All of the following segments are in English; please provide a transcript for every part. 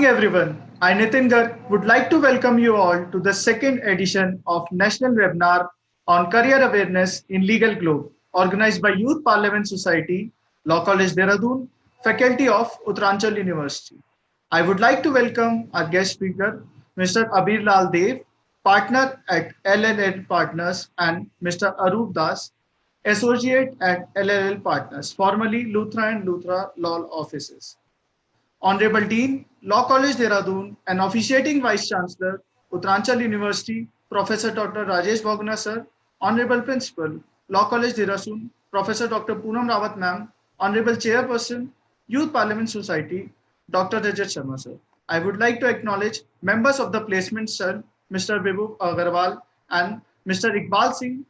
morning, everyone. I, Nitin Garg, would like to welcome you all to the second edition of National Webinar on Career Awareness in Legal Globe, organized by Youth Parliament Society, Law College Dehradun, Faculty of Uttaranchal University. I would like to welcome our guest speaker, Mr. Abir Lal Dev, partner at LLL Partners, and Mr. Arup Das, associate at LLL Partners, formerly Luthra and Luthra Law Offices. Honorable Dean, Law College Dehradun, and officiating Vice Chancellor, Uttaranchal University, Professor Dr. Rajesh Bogna sir, Honorable Principal, Law College Dehradun, Professor Dr. Poonam Rawat ma'am, Honorable Chairperson, Youth Parliament Society, Dr. Rajat Sharma sir. I would like to acknowledge members of the placement cell, Mr. Vibhu Agarwal and Mr. Iqbal Singh,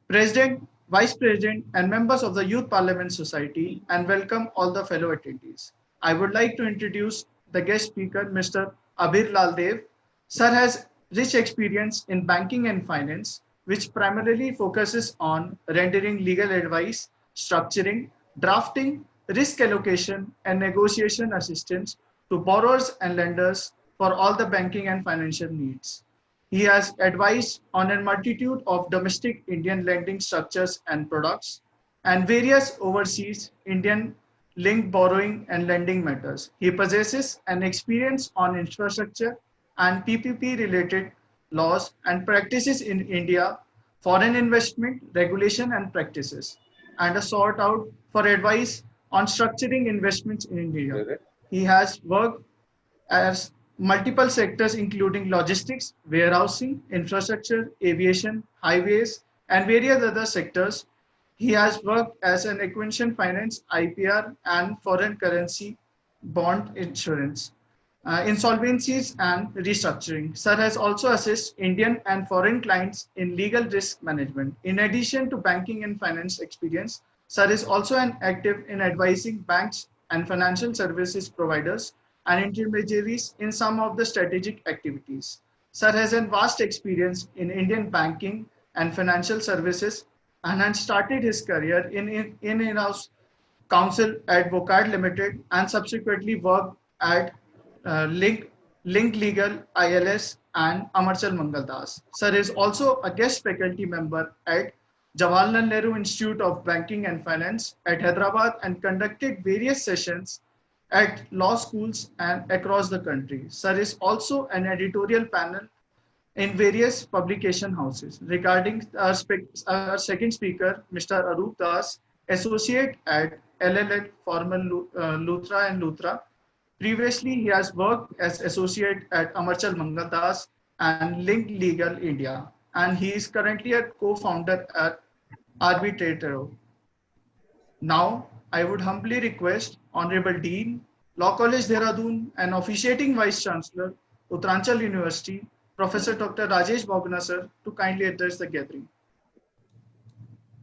President, Vice President, and members of the Youth Parliament Society, and welcome all the fellow attendees. I would like to introduce the guest speaker, Mr. Abir Lal Dev. Sir has rich experience in banking and finance, which primarily focuses on rendering legal advice, structuring, drafting, risk allocation, and negotiation assistance to borrowers and lenders for all the banking and financial needs. He has advised on a multitude of domestic Indian lending structures and products and various overseas Indian linked borrowing and lending matters. He possesses an experience on infrastructure and PPP related laws and practices in India, foreign investment, regulation and practices, and a sought out for advice on structuring investments in India. He has worked as multiple sectors including logistics, warehousing, infrastructure, aviation, highways, and various other sectors. He has worked as an acquisition finance, IPR, and foreign currency bond insurance, insolvencies and restructuring. Sir has also assisted Indian and foreign clients in legal risk management. In addition to banking and finance experience, Sir is also an active in advising banks and financial services providers and intermediaries in some of the strategic activities. Sir has a vast experience in Indian banking and financial services and has started his career in-house counsel at Vocard Limited and subsequently worked at Link Legal ILS and Amarchal Mangaldas. Sir is also a guest faculty member at Jawaharlal Nehru Institute of Banking and Finance at Hyderabad and conducted various sessions at law schools and across the country. Sir is also an editorial panel in various publication houses. Regarding our second speaker, Mr. Arup Das, associate at LLL, former Luthra and Luthra. Previously, he has worked as associate at Amarchal Mangaldas and Link Legal India, and he is currently a co-founder at Arbitrator. Now, I would humbly request Honorable Dean, Law College Dehradun, and officiating Vice Chancellor, Uttaranchal University, Professor Dr. Rajesh Bogna sir, to kindly address the gathering.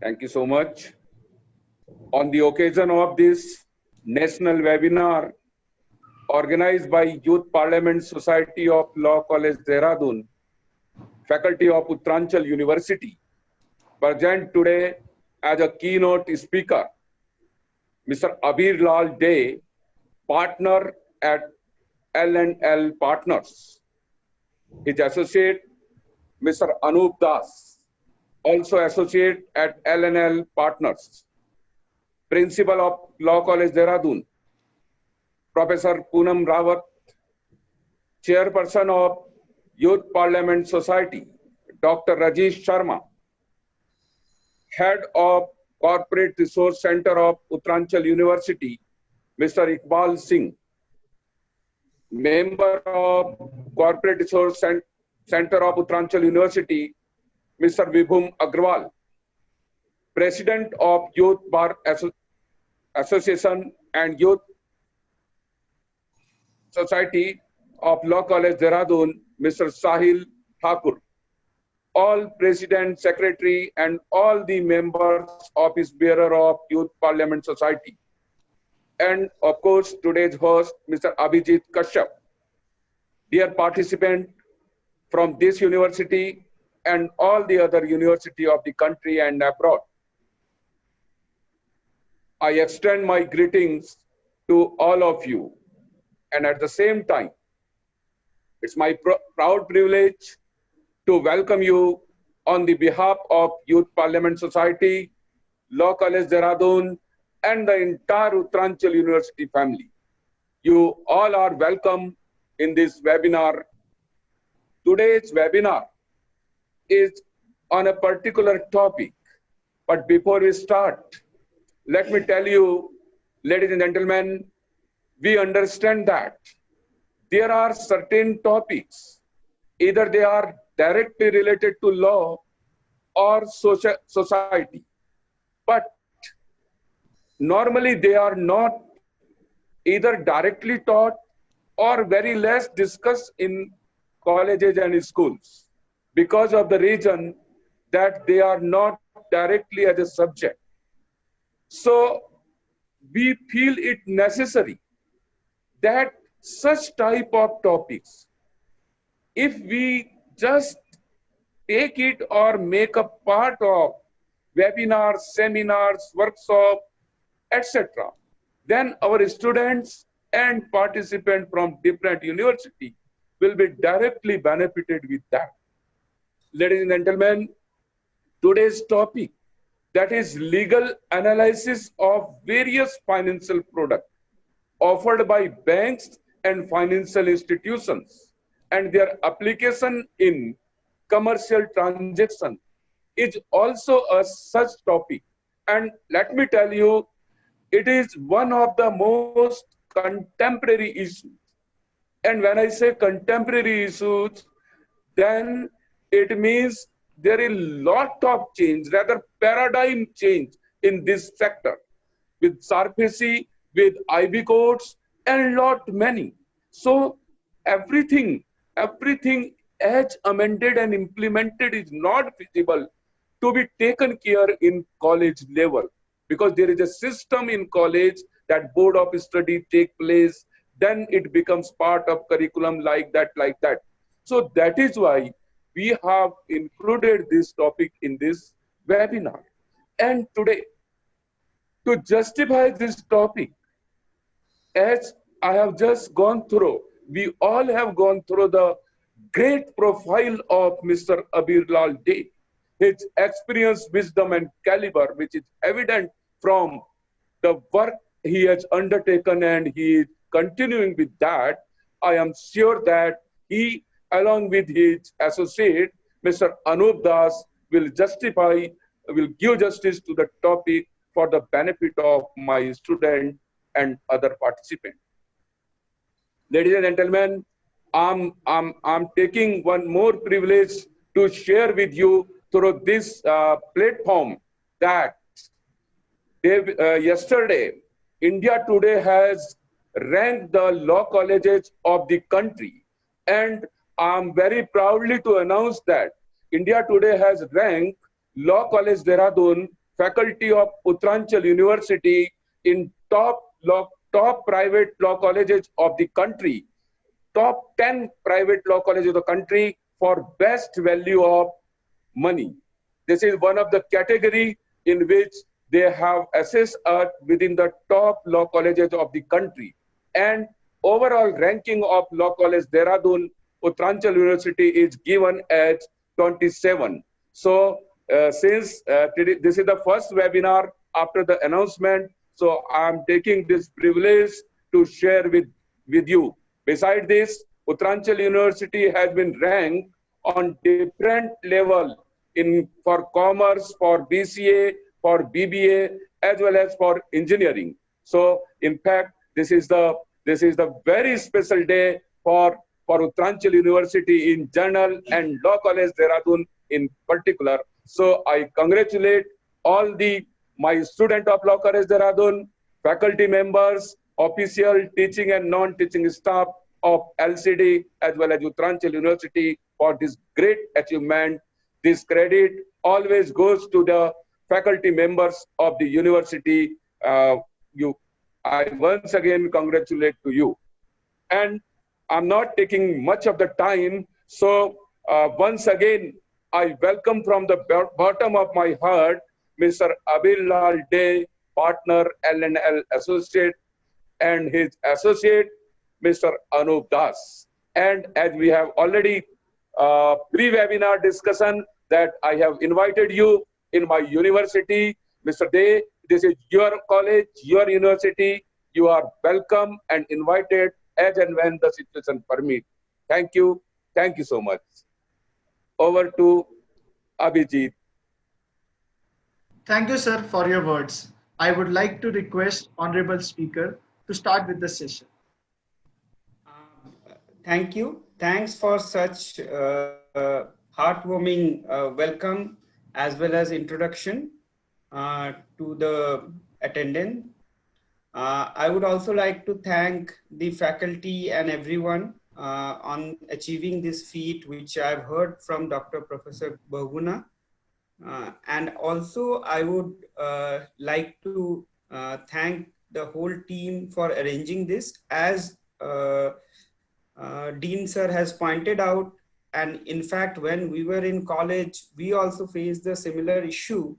Thank you so much. On the occasion of this national webinar organized by Youth Parliament Society of Law College Dehradun, Faculty of Uttaranchal University, present today as a keynote speaker, Mr. Abir Lal Dev, partner at L&L Partners. His associate, Mr. Anup Das, also associate at L&L Partners. Principal of Law College Dehradun, Professor Poonam Rawat, Chairperson of Youth Parliament Society, Dr. Rajesh Sharma, Head of Corporate Resource Center of Uttaranchal University, Mr. Iqbal Singh, Member of Corporate Resource Center of Uttaranchal University, Mr. Vibhu Agarwal, President of Youth Bar Association and Youth Society of Law College Dehradun, Mr. Sahil Thakur, all President, Secretary, and all the members, Office Bearer of Youth Parliament Society. And of course, today's host, Mr. Abhijit Kashyap. Dear participant from this university and all the other university of the country and abroad, I extend my greetings to all of you. And at the same time, It's my proud privilege to welcome you on the behalf of Youth Parliament Society, Law College Dehradun, and the entire Uttaranchal University family. You all are welcome in this webinar. Today's webinar is on a particular topic. But before we start, let me tell you, ladies and gentlemen, we understand that there are certain topics, either they are directly related to law or society, but normally they are not either directly taught or very less discussed in colleges and schools because of the reason that they are not directly as a subject. So we feel it necessary that such type of topics, if we just take it or make a part of webinars, seminars, workshops, etc., then our students and participants from different universities will be directly benefited with that. Ladies and gentlemen, today's topic, that is legal analysis of various financial products offered by banks and financial institutions and their application in commercial transaction, is also a such topic. And let me tell you, it is one of the most contemporary issues. And when I say contemporary issues, then it means there is a lot of change, rather paradigm change in this sector with SARFAESI, with IB codes, and lot many. So everything as amended and implemented is not feasible to be taken care in college level, because there is a system in college that board of study take place, then it becomes part of curriculum like that. So that is why we have included this topic in this webinar. And today, to justify this topic, as I have just gone through, we all have gone through the great profile of Mr. Abir Lal Dey, his experience, wisdom, and caliber, which is evident from the work he has undertaken, and he is continuing with that. I am sure that he, along with his associate, Mr. Anup Das, will give justice to the topic for the benefit of my student and other participants. Ladies and gentlemen, I'm taking one more privilege to share with you through this platform that yesterday, India Today has ranked the law colleges of the country. And I'm very proudly to announce that India Today has ranked Law College Dehradun, faculty of Uttaranchal University, in top private law colleges of the country, top 10 private law colleges of the country for best value of money. This is one of the category in which they have assessed us within the top law colleges of the country. And overall ranking of Law College Dehradun, Uttaranchal University is given as 27. So since this is the first webinar after the announcement, so I'm taking this privilege to share with you. Besides this, Uttaranchal University has been ranked on different level for commerce, for BCA, for BBA, as well as for engineering. So in fact, this is the very special day for Uttaranchal University in general and Law College Dehradun in particular. So I congratulate all my student of Law College Dehradun, faculty members, official, teaching and non-teaching staff of LCD as well as Uttaranchal University for this great achievement. This credit always goes to the faculty members of the university. I once again congratulate to you. And I'm not taking much of the time. So once again, I welcome from the bottom of my heart, Mr. Abir Lal Dey, partner L&L associate, and his associate, Mr. Anup Das. And as we have already pre-webinar discussion that I have invited you in my university, Mr. Day, this is your college, your university. You are welcome and invited as and when the situation permits. Thank you. Thank you so much. Over to Abhijit. Thank you, sir, for your words. I would like to request Honorable Speaker to start with the session. Thank you. Thanks for such heartwarming welcome as well as introduction to the attendant. I would also like to thank the faculty and everyone on achieving this feat, which I've heard from Dr. Professor Bahuguna. And also I would like to thank the whole team for arranging this. As Dean sir has pointed out, and in fact, when we were in college, we also faced the similar issue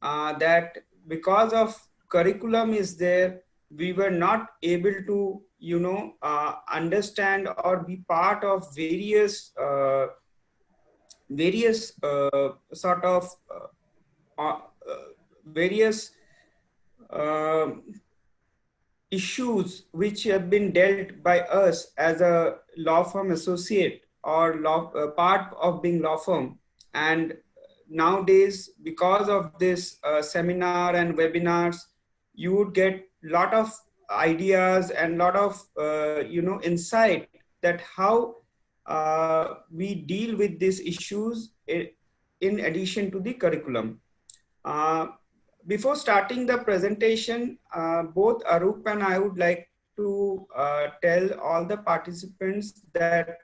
that because of curriculum is there, we were not able to, understand or be part of various sort of various issues which have been dealt by us as a law firm associate or part of being law firm. And nowadays, because of this seminar and webinars, you would get a lot of ideas and lot of insight that how we deal with these issues in addition to the curriculum. Before starting the presentation, both Arup and I would like to tell all the participants that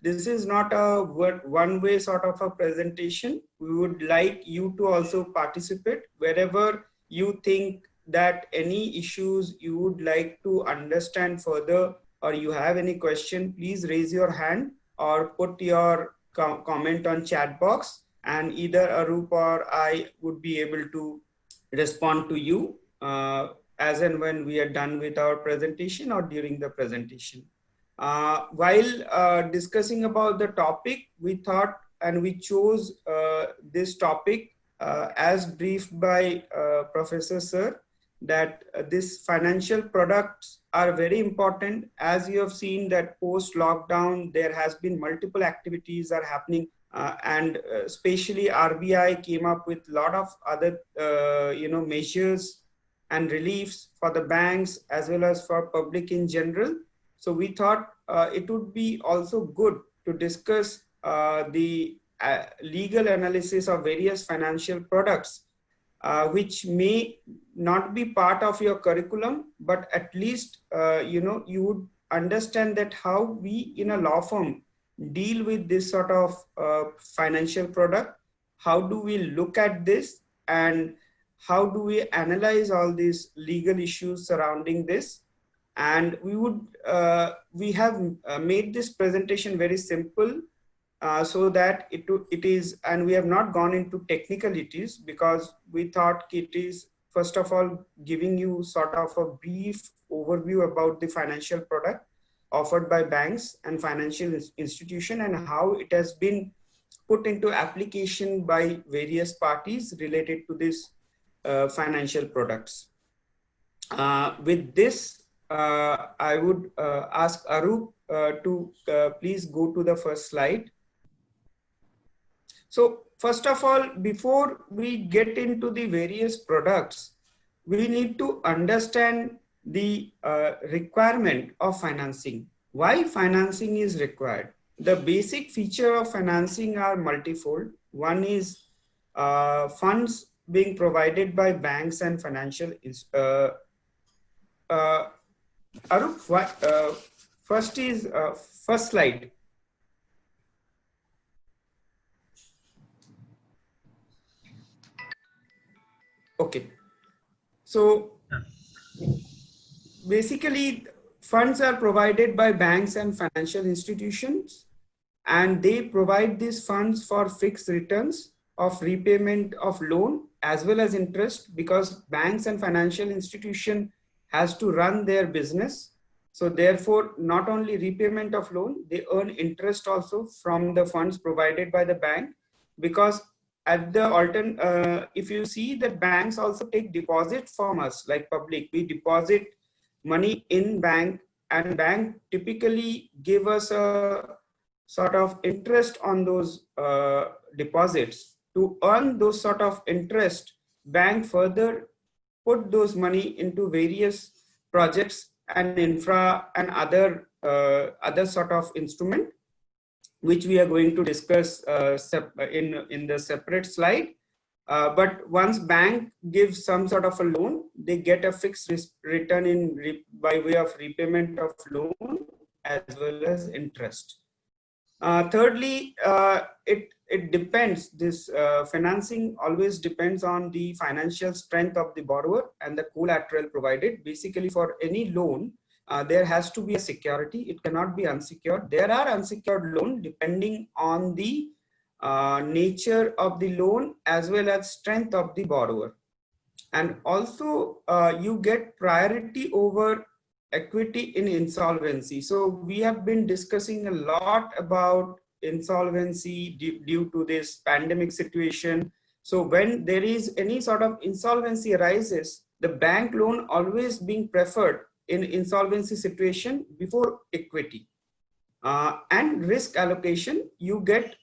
this is not a one-way sort of a presentation. We would like you to also participate wherever you think that any issues you would like to understand further or you have any question, please raise your hand or put your comment on chat box, and either Arup or I would be able to respond to you as and when we are done with our presentation or during the presentation. While discussing about the topic, we thought and we chose this topic as briefed by Professor Sir, that these financial products are very important. As you have seen that post lockdown, there has been multiple activities are happening and especially RBI came up with a lot of other measures and reliefs for the banks as well as for public in general. So we thought it would be also good to discuss the legal analysis of various financial products which may not be part of your curriculum, but at least you would understand that how we in a law firm deal with this sort of financial product, how do we look at this, and how do we analyze all these legal issues surrounding this. And we have made this presentation very simple so that it is, and we have not gone into technicalities because we thought it is first of all giving you sort of a brief overview about the financial product offered by banks and financial institution and how it has been put into application by various parties related to this financial products. With this, I would ask Arup to please go to the first slide. So first of all, before we get into the various products, we need to understand the requirement of financing. Why financing is required? The basic feature of financing are multifold. One is funds being provided by banks and financial Arup, first slide. Okay. So basically, funds are provided by banks and financial institutions, and they provide these funds for fixed returns of repayment of loan as well as interest, because banks and financial institution has to run their business. So therefore, not only repayment of loan, they earn interest also from the funds provided by the bank, because at the if you see that banks also take deposit from us, like public, we deposit money in bank, and bank typically give us a sort of interest on those deposits. To earn those sort of interest, bank further put those money into various projects and infra and other sort of instrument, which we are going to discuss in the separate slide. But once bank gives some sort of a loan, they get a fixed return by way of repayment of loan as well as interest. Thirdly, it depends. This financing always depends on the financial strength of the borrower and the collateral provided. Basically, for any loan, there has to be a security. It cannot be unsecured. There are unsecured loans depending on the nature of the loan as well as strength of the borrower. And also, you get priority over equity in insolvency. So we have been discussing a lot about insolvency due to this pandemic situation. So when there is any sort of insolvency arises, the bank loan always being preferred in insolvency situation before equity. And risk allocation, you get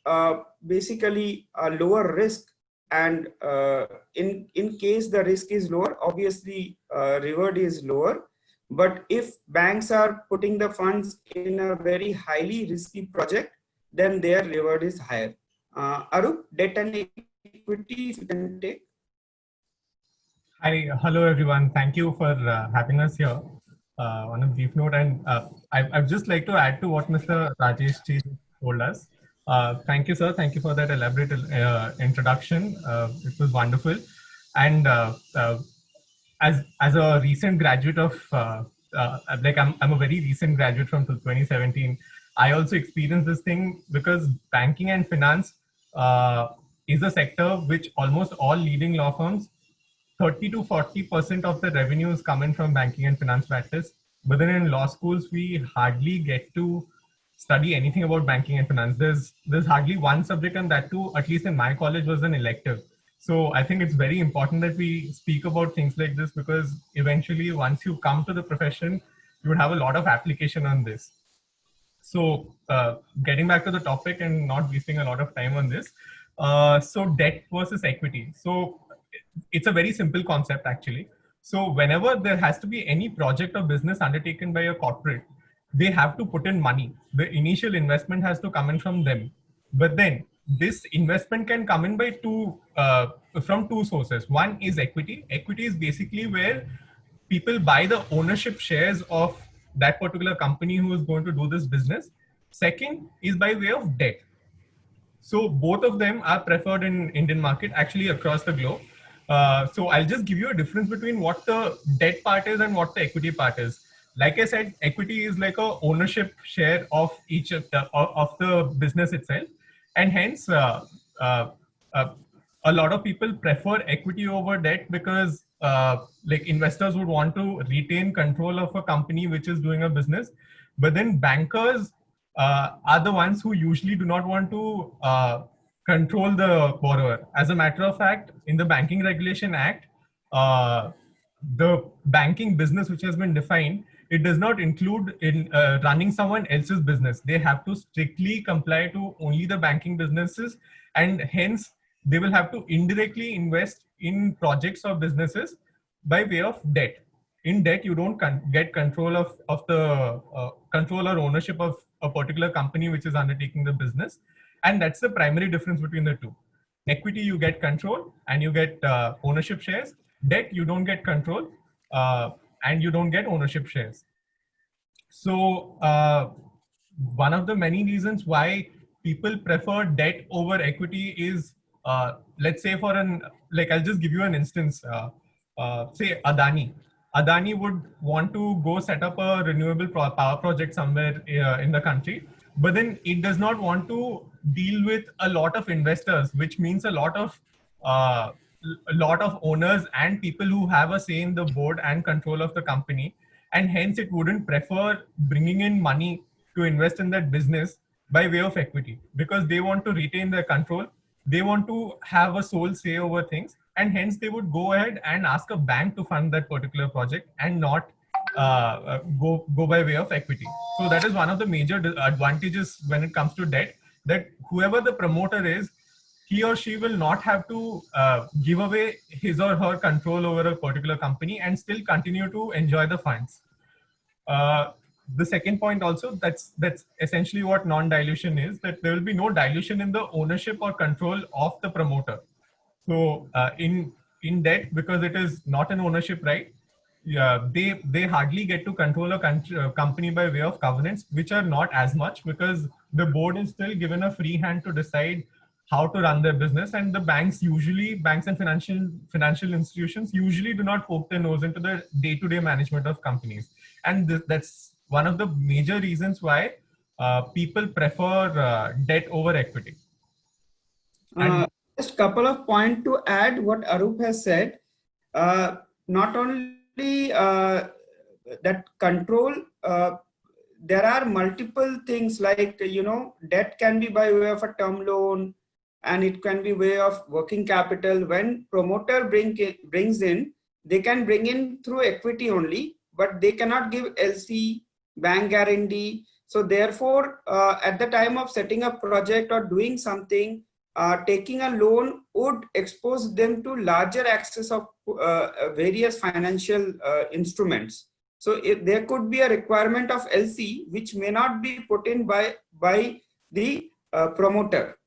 basically a lower risk, and in case the risk is lower, obviously reward is lower. But if banks are putting the funds in a very highly risky project, then their reward is higher. Arup, debt and equity, if you can take. Hi, hello everyone. Thank you for having us here on a brief note. And I'd just like to add to what Mr. Rajesh Ji told us. Thank you, sir. Thank you for that elaborate introduction. It was wonderful. And as a recent graduate of, like I'm a very recent graduate from 2017, I also experienced this thing because banking and finance is a sector which almost all leading law firms, 30 to 40% of the revenue is coming from banking and finance practice. But then in law schools, we hardly get to study anything about banking and finance. There's hardly one subject, and that too, at least in my college, was an elective. So I think it's very important that we speak about things like this, because eventually once you come to the profession, you would have a lot of application on this. So getting back to the topic and not wasting a lot of time on this. So debt versus equity. So it's a very simple concept actually. So whenever there has to be any project or business undertaken by a corporate, they have to put in money. The initial investment has to come in from them. But then this investment can come in by from two sources. One is equity. Equity is basically where people buy the ownership shares of that particular company who is going to do this business. Second is by way of debt. So both of them are preferred in Indian market, actually across the globe. So I'll just give you a difference between what the debt part is and what the equity part is. Like I said, equity is like a ownership share of each of the business itself, and hence a lot of people prefer equity over debt because like investors would want to retain control of a company which is doing a business, but then bankers are the ones who usually do not want to control the borrower. As a matter of fact, in the Banking Regulation Act, the banking business which has been defined, it does not include in running someone else's business. They have to strictly comply to only the banking businesses, and hence they will have to indirectly invest in projects or businesses by way of debt. In debt, you don't get control of the control or ownership of a particular company which is undertaking the business. And that's the primary difference between the two. Equity, you get control and you get ownership shares. Debt, you don't get control and you don't get ownership shares. So one of the many reasons why people prefer debt over equity is, let's say I'll just give you an instance. Say Adani. Adani would want to go set up a renewable power project somewhere in the country, but then it does not want to deal with a lot of investors, which means a lot of owners and people who have a say in the board and control of the company. and hence it wouldn't prefer bringing in money to invest in that business by way of equity, because they want to retain their control. They want to have a sole say over things, and hence they would go ahead and ask a bank to fund that particular project and not go by way of equity. So that is one of the major advantages when it comes to debt, that whoever the promoter is, he or she will not have to give away his or her control over a particular company and still continue to enjoy the funds. The second point also, that's essentially what non-dilution is, that there will be no dilution in the ownership or control of the promoter. So in debt, because it is not an ownership right, they hardly get to control a company by way of governance, which are not as much, because the board is still given a free hand to decide how to run their business, and the banks and financial institutions usually do not poke their nose into the day-to-day management of companies, and that's one of the major reasons why people prefer debt over equity. Just a couple of points to add what Arup has said. Not only that control, there are multiple things like, debt can be by way of a term loan, and it can be way of working capital. When promoter brings in, they can bring in through equity only, but they cannot give LC, bank guarantee. So therefore, at the time of setting up project or doing something, taking a loan would expose them to larger access of various financial instruments. So there could be a requirement of LC, which may not be put in by the promoter.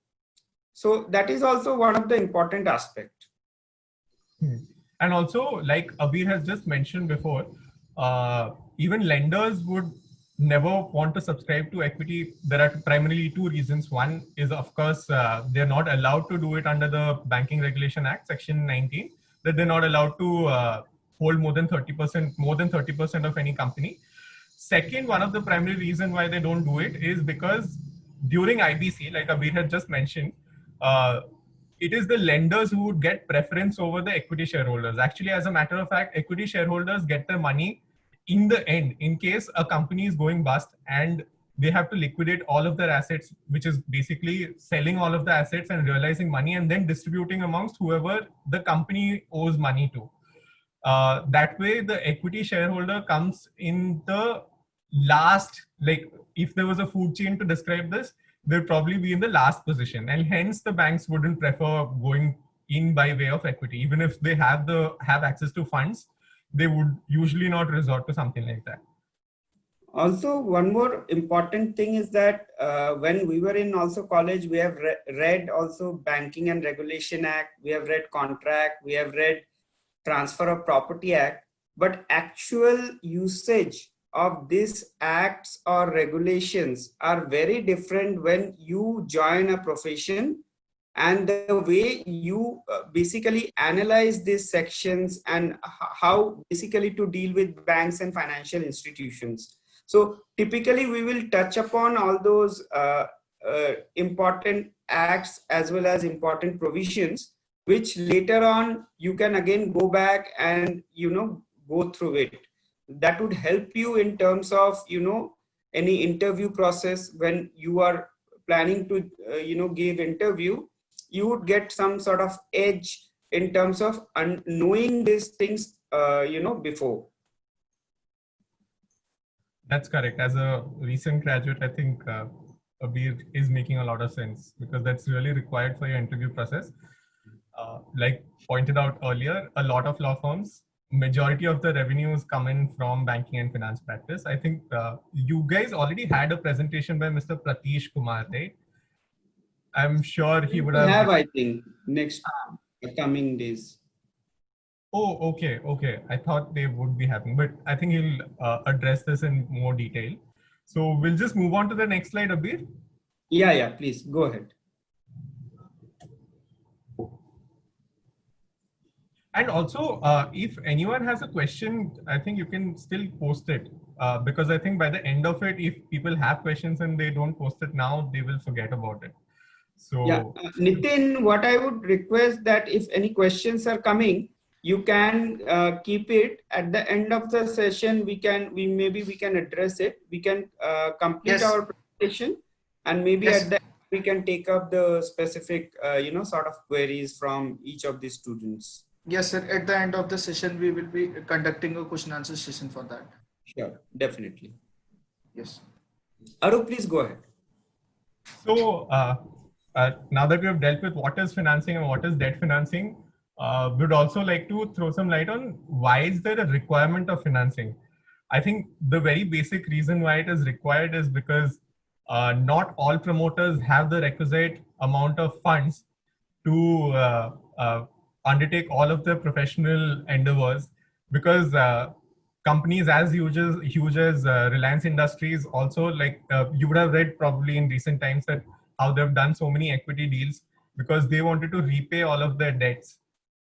So that is also one of the important aspects. And also, like Abir has just mentioned before, even lenders would never want to subscribe to equity. There are primarily two reasons. One is, of course, they're not allowed to do it under the Banking Regulation Act, Section 19, that they're not allowed to hold more than 30% of any company. Second, one of the primary reasons why they don't do it is because during IBC, like Abir had just mentioned, it is the lenders who would get preference over the equity shareholders. Actually, as a matter of fact, equity shareholders get their money in the end, in case a company is going bust and they have to liquidate all of their assets, which is basically selling all of the assets and realizing money and then distributing amongst whoever the company owes money to. That way, the equity shareholder comes in the last, like if there was a food chain to describe this, they'd probably be in the last position, and hence the banks wouldn't prefer going in by way of equity. Even if they have access to funds, they would usually not resort to something like that. Also, one more important thing is that when we were in also college, we have read also Banking and Regulation Act, we have read Contract, we have read Transfer of Property Act, but actual usage of these acts or regulations are very different when you join a profession, and the way you basically analyze these sections and how basically to deal with banks and financial institutions. So typically we will touch upon all those important acts as well as important provisions, which later on you can again go back and go through it. That would help you in terms of any interview process. When you are planning to give interview, you would get some sort of edge in terms of knowing these things before. That's correct. As a recent graduate, I think Abir is making a lot of sense, because that's really required for your interview process. Like pointed out earlier, a lot of law firms, majority of the revenues come in from banking and finance practice. I think you guys already had a presentation by Mr. Pratish Kumar, right? I'm sure he would have. I think, next coming days. Oh, okay. I thought they would be happening, but I think he'll address this in more detail. So we'll just move on to the next slide, Abir. Yeah, please go ahead. And also, if anyone has a question, I think you can still post it, because I think by the end of it, if people have questions and they don't post it now, they will forget about it. So yeah, Nitin, what I would request that if any questions are coming, you can keep it at the end of the session. We can address it. We can complete Yes. our presentation, and maybe Yes. at the end we can take up the specific sort of queries from each of the students. Yes, sir. At the end of the session, we will be conducting a question answer session for that. Sure, definitely. Yes. Arup, please go ahead. So now that we have dealt with what is financing and what is debt financing, we'd also like to throw some light on why is there a requirement of financing. I think the very basic reason why it is required is because not all promoters have the requisite amount of funds to undertake all of the professional endeavors, because companies as huge as Reliance Industries also, like you would have read probably in recent times that how they've done so many equity deals because they wanted to repay all of their debts.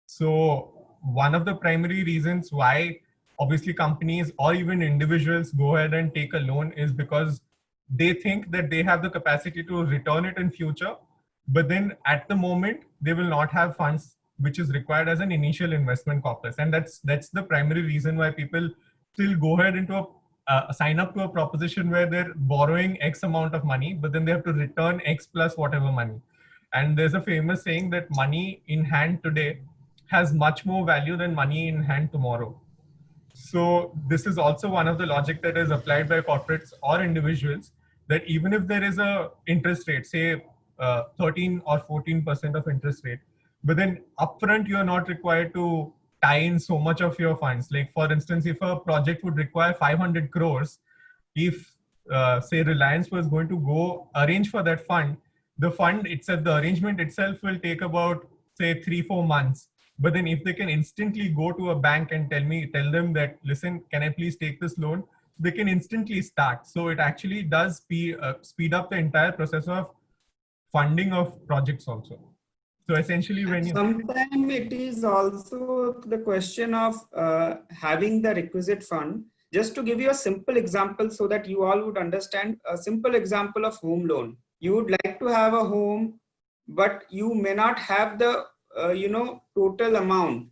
So one of the primary reasons why obviously companies or even individuals go ahead and take a loan is because they think that they have the capacity to return it in future, but then at the moment they will not have funds which is required as an initial investment corpus, and that's the primary reason why people still go ahead into a sign up to a proposition where they're borrowing X amount of money, but then they have to return X plus whatever money. And there's a famous saying that money in hand today has much more value than money in hand tomorrow. So this is also one of the logic that is applied by corporates or individuals, that even if there is a interest rate, say 13 or 14% of interest rate, but then upfront you are not required to tie in so much of your funds. Like for instance, if a project would require 500 crores, if say Reliance was going to go arrange for that fund, the fund itself, the arrangement itself will take about say 3-4 months. But then if they can instantly go to a bank and tell them that, listen, can I please take this loan? They can instantly start. So it actually does speed up the entire process of funding of projects also. So essentially when you... Sometimes it is also the question of having the requisite fund. Just to give you a simple example so that you all would understand, a simple example of home loan. You would like to have a home, but you may not have the total amount,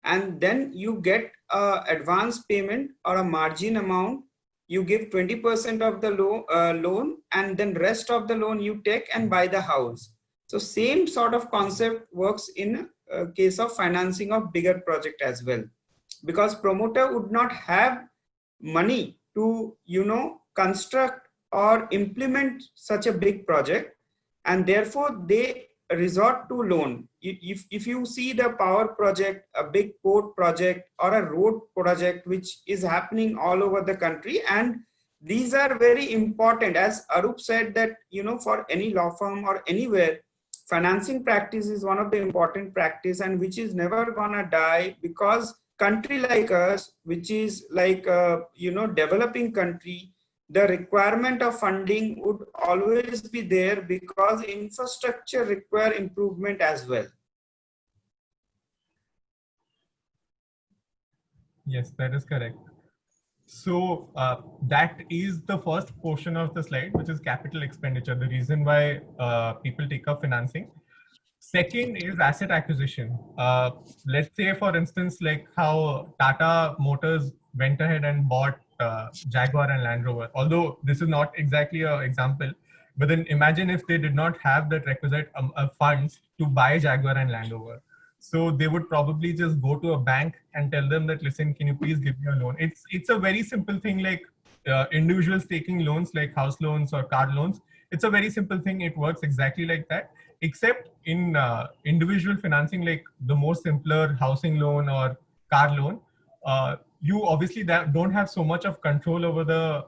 and then you get a advance payment or a margin amount. You give 20% of the loan, and then rest of the loan you take and buy the house. So same sort of concept works in case of financing of bigger project as well, because promoter would not have money to construct or implement such a big project, and therefore they resort to loan. If you see the power project, a big port project or a road project which is happening all over the country, and these are very important, as Arup said, that for any law firm or anywhere, financing practice is one of the important practice, and which is never gonna die, because country like us, which is like developing country, the requirement of funding would always be there, because infrastructure require improvement as well. Yes, that is correct. So that is the first portion of the slide, which is capital expenditure, the reason why people take up financing. Second is asset acquisition. Let's say, for instance, like how Tata Motors went ahead and bought Jaguar and Land Rover. Although this is not exactly an example, but then imagine if they did not have that requisite funds to buy Jaguar and Land Rover. So they would probably just go to a bank and tell them that, listen, can you please give me a loan? It's a very simple thing, like individuals taking loans like house loans or car loans. It's a very simple thing. It works exactly like that, except in individual financing, like the more simpler housing loan or car loan, you obviously don't have so much of control over the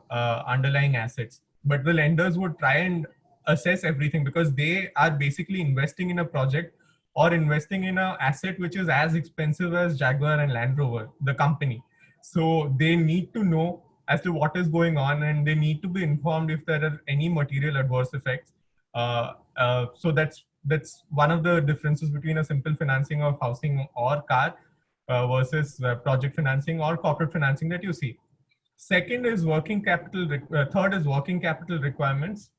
underlying assets, but the lenders would try and assess everything, because they are basically investing in a project or investing in an asset which is as expensive as Jaguar and Land Rover, the company. So they need to know as to what is going on, and they need to be informed if there are any material adverse effects. So that's one of the differences between a simple financing of housing or car versus project financing or corporate financing that you see. Second is working capital. Third is working capital requirements.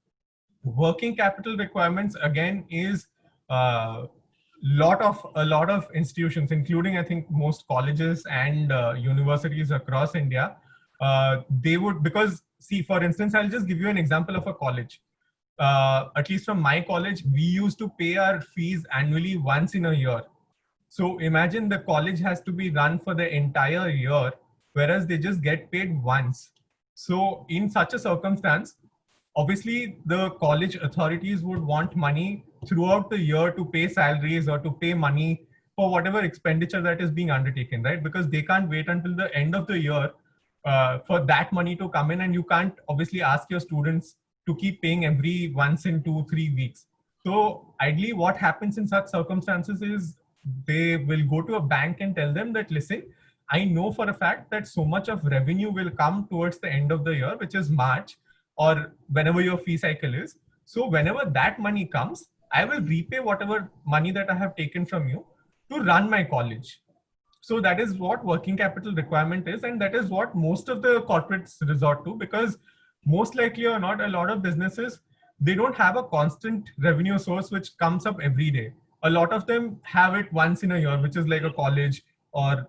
Working capital requirements again is a lot of institutions, including I think most colleges and universities across India, they would, because see, for instance, I'll just give you an example of a college. At least from my college, we used to pay our fees annually once in a year. So imagine the college has to be run for the entire year, whereas they just get paid once. So in such a circumstance, obviously the college authorities would want money throughout the year to pay salaries or to pay money for whatever expenditure that is being undertaken, right? Because they can't wait until the end of the year for that money to come in, and you can't obviously ask your students to keep paying every once in 2-3 weeks. So ideally what happens in such circumstances is they will go to a bank and tell them that, listen, I know for a fact that so much of revenue will come towards the end of the year, which is March, or whenever your fee cycle is. So whenever that money comes, I will repay whatever money that I have taken from you to run my college. So that is what working capital requirement is. And that is what most of the corporates resort to, because most likely or not, a lot of businesses, they don't have a constant revenue source which comes up every day. A lot of them have it once in a year, which is like a college, or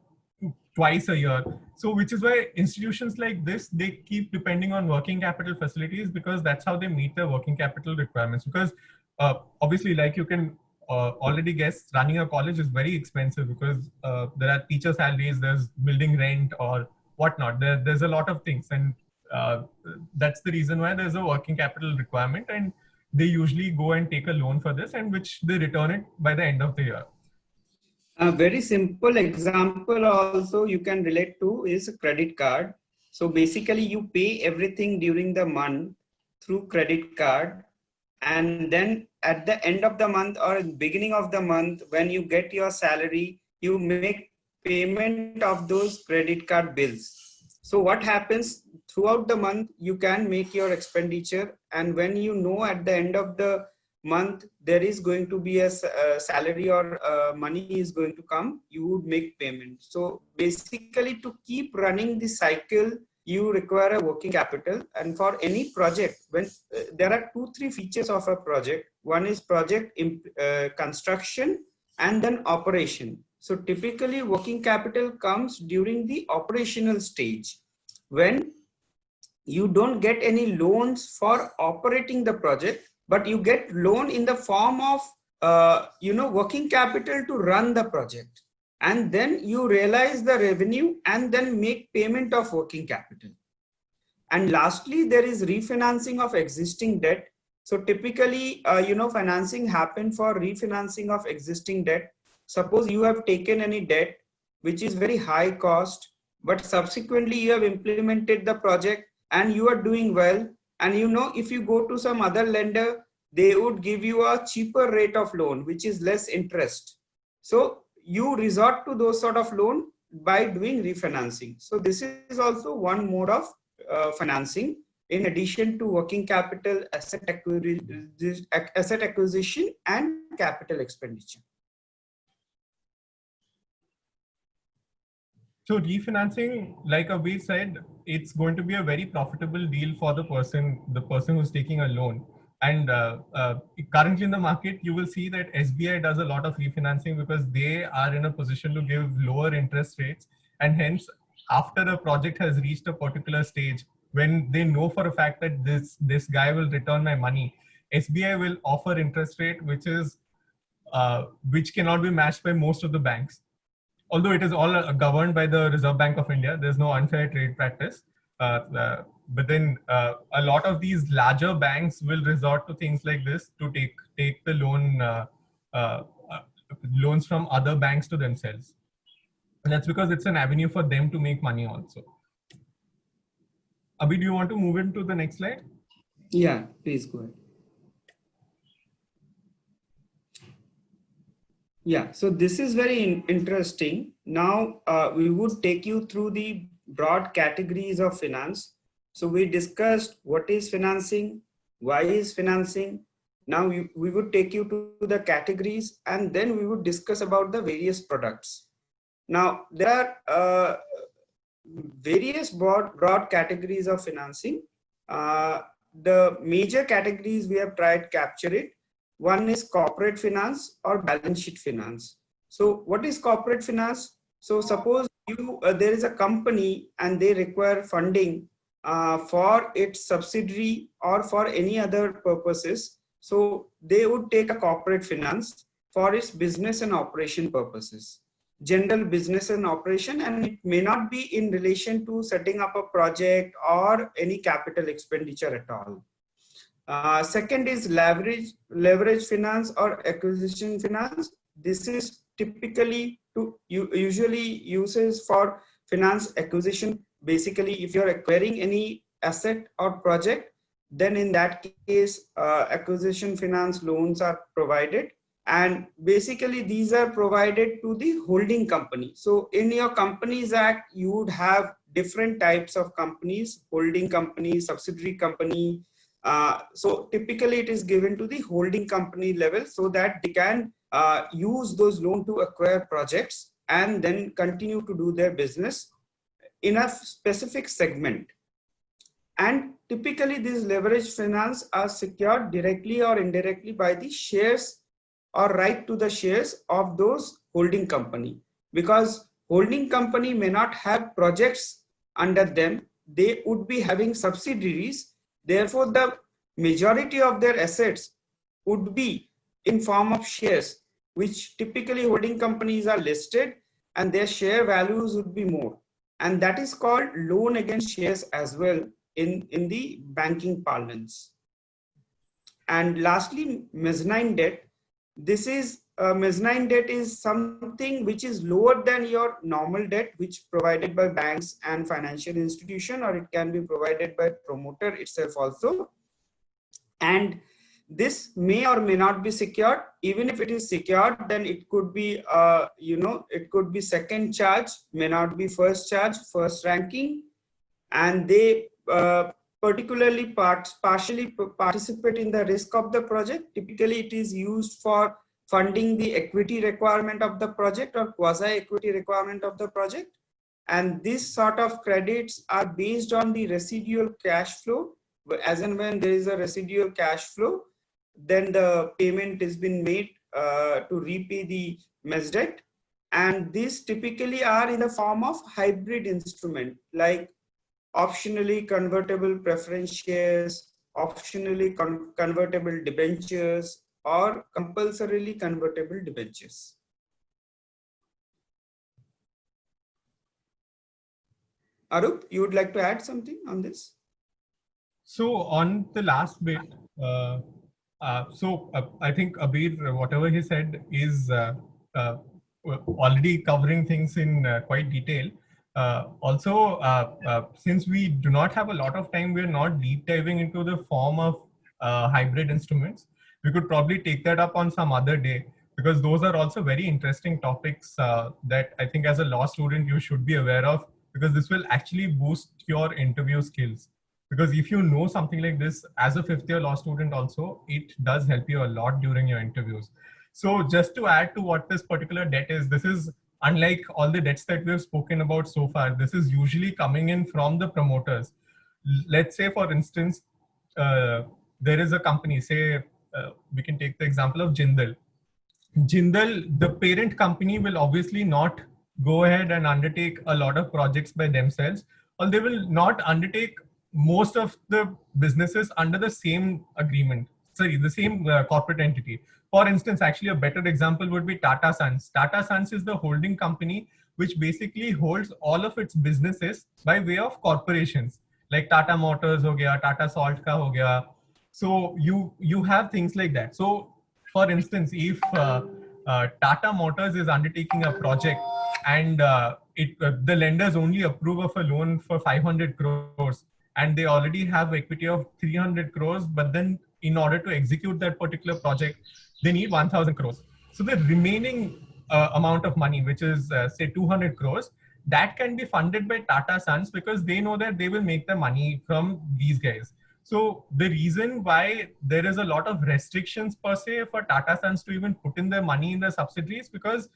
twice a year. So which is why institutions like this, they keep depending on working capital facilities, because that's how they meet their working capital requirements. Because obviously, like you can already guess, running a college is very expensive, because there are teacher salaries, there's building rent or whatnot. There's a lot of things. And that's the reason why there's a working capital requirement, and they usually go and take a loan for this, and which they return it by the end of the year. A very simple example also you can relate to is a credit card. So basically you pay everything during the month through credit card, and then at the end of the month or beginning of the month, when you get your salary, you make payment of those credit card bills. So what happens throughout the month, you can make your expenditure, and when you know at the end of the month there is going to be a salary or money is going to come, you would make payment. So basically to keep running the cycle, you require a working capital. And for any project, when there are 2-3 features of a project. One is project construction and then operation. So typically working capital comes during the operational stage, when you don't get any loans for operating the project, but you get loan in the form of working capital to run the project, and then you realize the revenue and then make payment of working capital. And lastly, there is refinancing of existing debt. So typically financing happen for refinancing of existing debt. Suppose you have taken any debt which is very high cost, but subsequently you have implemented the project and you are doing well, and if you go to some other lender, they would give you a cheaper rate of loan which is less interest. So you resort to those sort of loan by doing refinancing. So this is also one mode of financing, in addition to working capital, asset acquisition and capital expenditure. So refinancing, like Abhi said, it's going to be a very profitable deal for the person who's taking a loan. And currently in the market, you will see that SBI does a lot of refinancing, because they are in a position to give lower interest rates. And hence, after a project has reached a particular stage, when they know for a fact that this guy will return my money, SBI will offer interest rate which cannot be matched by most of the banks. Although it is all governed by the Reserve Bank of India, there's no unfair trade practice. But then a lot of these larger banks will resort to things like this to take the loans from other banks to themselves. And that's because it's an avenue for them to make money also. Abhi, do you want to move into the next slide? Yeah, please go ahead. Yeah, so this is very interesting. Now we would take you through the broad categories of finance. So we discussed what is financing, why is financing. Now we would take you to the categories, and then we would discuss about the various products. Now there are various broad categories of financing. The major categories we have tried to capture it. One is corporate finance or balance sheet finance. So what is corporate finance? So suppose there is a company and they require funding for its subsidiary or for any other purposes. So they would take a corporate finance for its business and operation purposes, general business and operation, and it may not be in relation to setting up a project or any capital expenditure at all. Second is leverage finance or acquisition finance. This is typically usually uses for finance acquisition. Basically, if you're acquiring any asset or project, then in that case, acquisition finance loans are provided. And basically, these are provided to the holding company. So in your Companies Act, you would have different types of companies: holding company, subsidiary company. So typically it is given to the holding company level so that they can use those loans to acquire projects and then continue to do their business in a specific segment. And typically these leverage finance are secured directly or indirectly by the shares or right to the shares of those holding company, because holding company may not have projects under them. They would be having subsidiaries. Therefore, the majority of their assets would be in form of shares, which typically holding companies are listed and their share values would be more. And that is called loan against shares as well in the banking parlance. And lastly, mezzanine debt. This is mezzanine debt is something which is lower than your normal debt, which provided by banks and financial institution, or it can be provided by promoter itself also. And this may or may not be secured. Even if it is secured, then it could be it could be second charge, may not be first charge, first ranking. And they particularly partially participate in the risk of the project. Typically it is used for funding the equity requirement of the project or quasi equity requirement of the project. And this sort of credits are based on the residual cash flow. As and when there is a residual cash flow, then the payment has been made to repay the mezz debt. And these typically are in the form of hybrid instrument, like optionally convertible preference shares, optionally convertible debentures, or compulsorily convertible debentures. Arup, you would like to add something on this? So on the last bit, I think Abir, whatever he said is already covering things in quite detail. Since we do not have a lot of time, we're not deep diving into the form of hybrid instruments. We could probably take that up on some other day, because those are also very interesting topics that I think as a law student you should be aware of, because this will actually boost your interview skills. Because if you know something like this as a fifth-year law student also, it does help you a lot during your interviews. So just to add to what this particular debt is, this is unlike all the debts that we have spoken about so far. This is usually coming in from the promoters. Let's say, for instance, there is a company, say, we can take the example of Jindal. Jindal, the parent company, will obviously not go ahead and undertake a lot of projects by themselves, or they will not undertake most of the businesses under the same agreement, the same corporate entity. For instance, actually a better example would be Tata Sons. Tata Sons is the holding company which basically holds all of its businesses by way of corporations, like Tata Motors ho gaya, Tata Salt ka ho gaya. So you have things like that. So for instance, if Tata Motors is undertaking a project and the lenders only approve of a loan for 500 crores, and they already have equity of 300 crores, but then in order to execute that particular project, they need 1000 crores. So the remaining amount of money, which is say 200 crores, that can be funded by Tata Sons, because they know that they will make the money from these guys. So the reason why there is a lot of restrictions per se for Tata Sons to even put in their money in the subsidiaries, because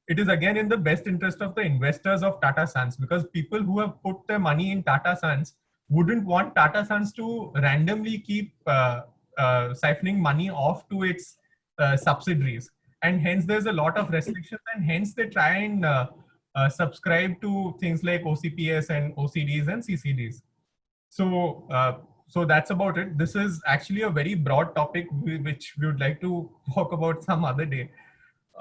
it is again in the best interest of the investors of Tata Sons, because people who have put their money in Tata Sons wouldn't want Tata Sons to randomly keep siphoning money off to its subsidiaries, and hence there's a lot of restrictions, and hence they try and subscribe to things like OCPS and OCDs and CCDs. So, so that's about it. This is actually a very broad topic which we would like to talk about some other day.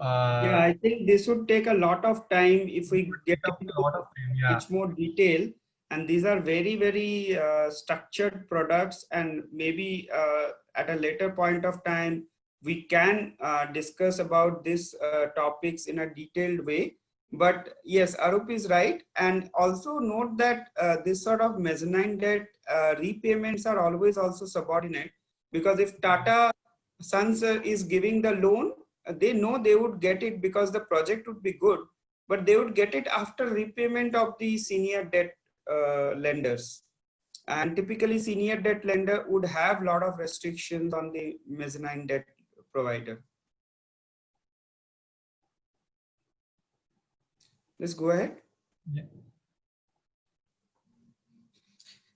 Yeah, I think this would take a lot of time if we get into a lot of time, yeah. much more detail. And these are very, very structured products, and maybe at a later point of time, we can discuss about these topics in a detailed way. But yes, Arup is right. And also note that this sort of mezzanine debt repayments are always also subordinate, because if Tata Sons is giving the loan, they know they would get it because the project would be good, but they would get it after repayment of the senior debt lenders. And typically senior debt lender would have a lot of restrictions on the mezzanine debt provider. Let's go ahead. Yeah.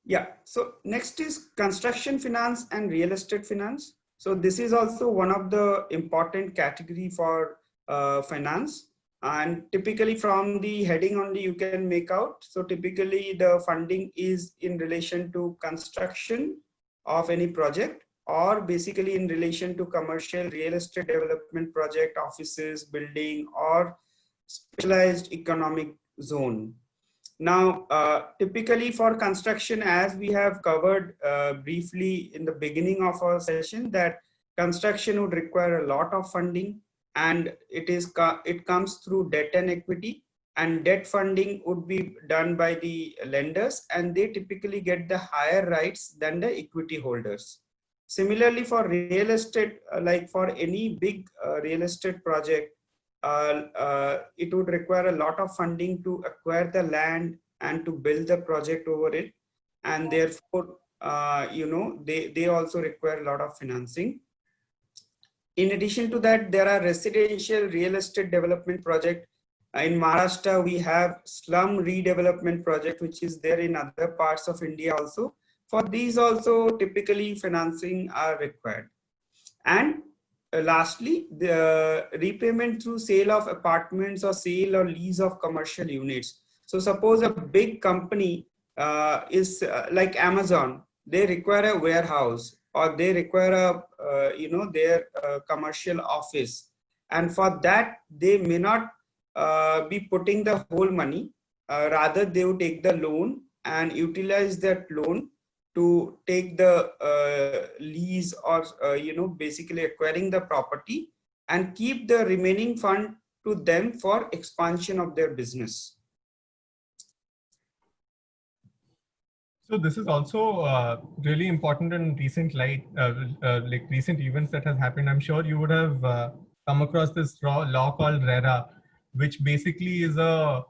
Yeah, so next is construction finance and real estate finance. So this is also one of the important category for finance, and typically from the heading only you can make out. So typically the funding is in relation to construction of any project, or basically in relation to commercial real estate development project, offices, building, or specialized economic zone. Now, typically for construction, as we have covered briefly in the beginning of our session, that construction would require a lot of funding, and it comes through debt and equity, and debt funding would be done by the lenders, and they typically get the higher rights than the equity holders. Similarly, for real estate, like for any big real estate project, it would require a lot of funding to acquire the land and to build the project over it, and therefore they also require a lot of financing. In addition to that, there are residential real estate development project. In Maharashtra, we have slum redevelopment project, which is there in other parts of India also. For these also, typically financing are required. And lastly, the repayment through sale of apartments or sale or lease of commercial units. So suppose a big company is like Amazon, they require a warehouse, or they require a their commercial office, and for that they may not be putting the whole money. Rather, they would take the loan and utilize that loan to take the lease, or basically acquiring the property, and keep the remaining fund to them for expansion of their business. So this is also really important in recent like recent events that has happened. I'm sure you would have come across this law called RERA, which basically is a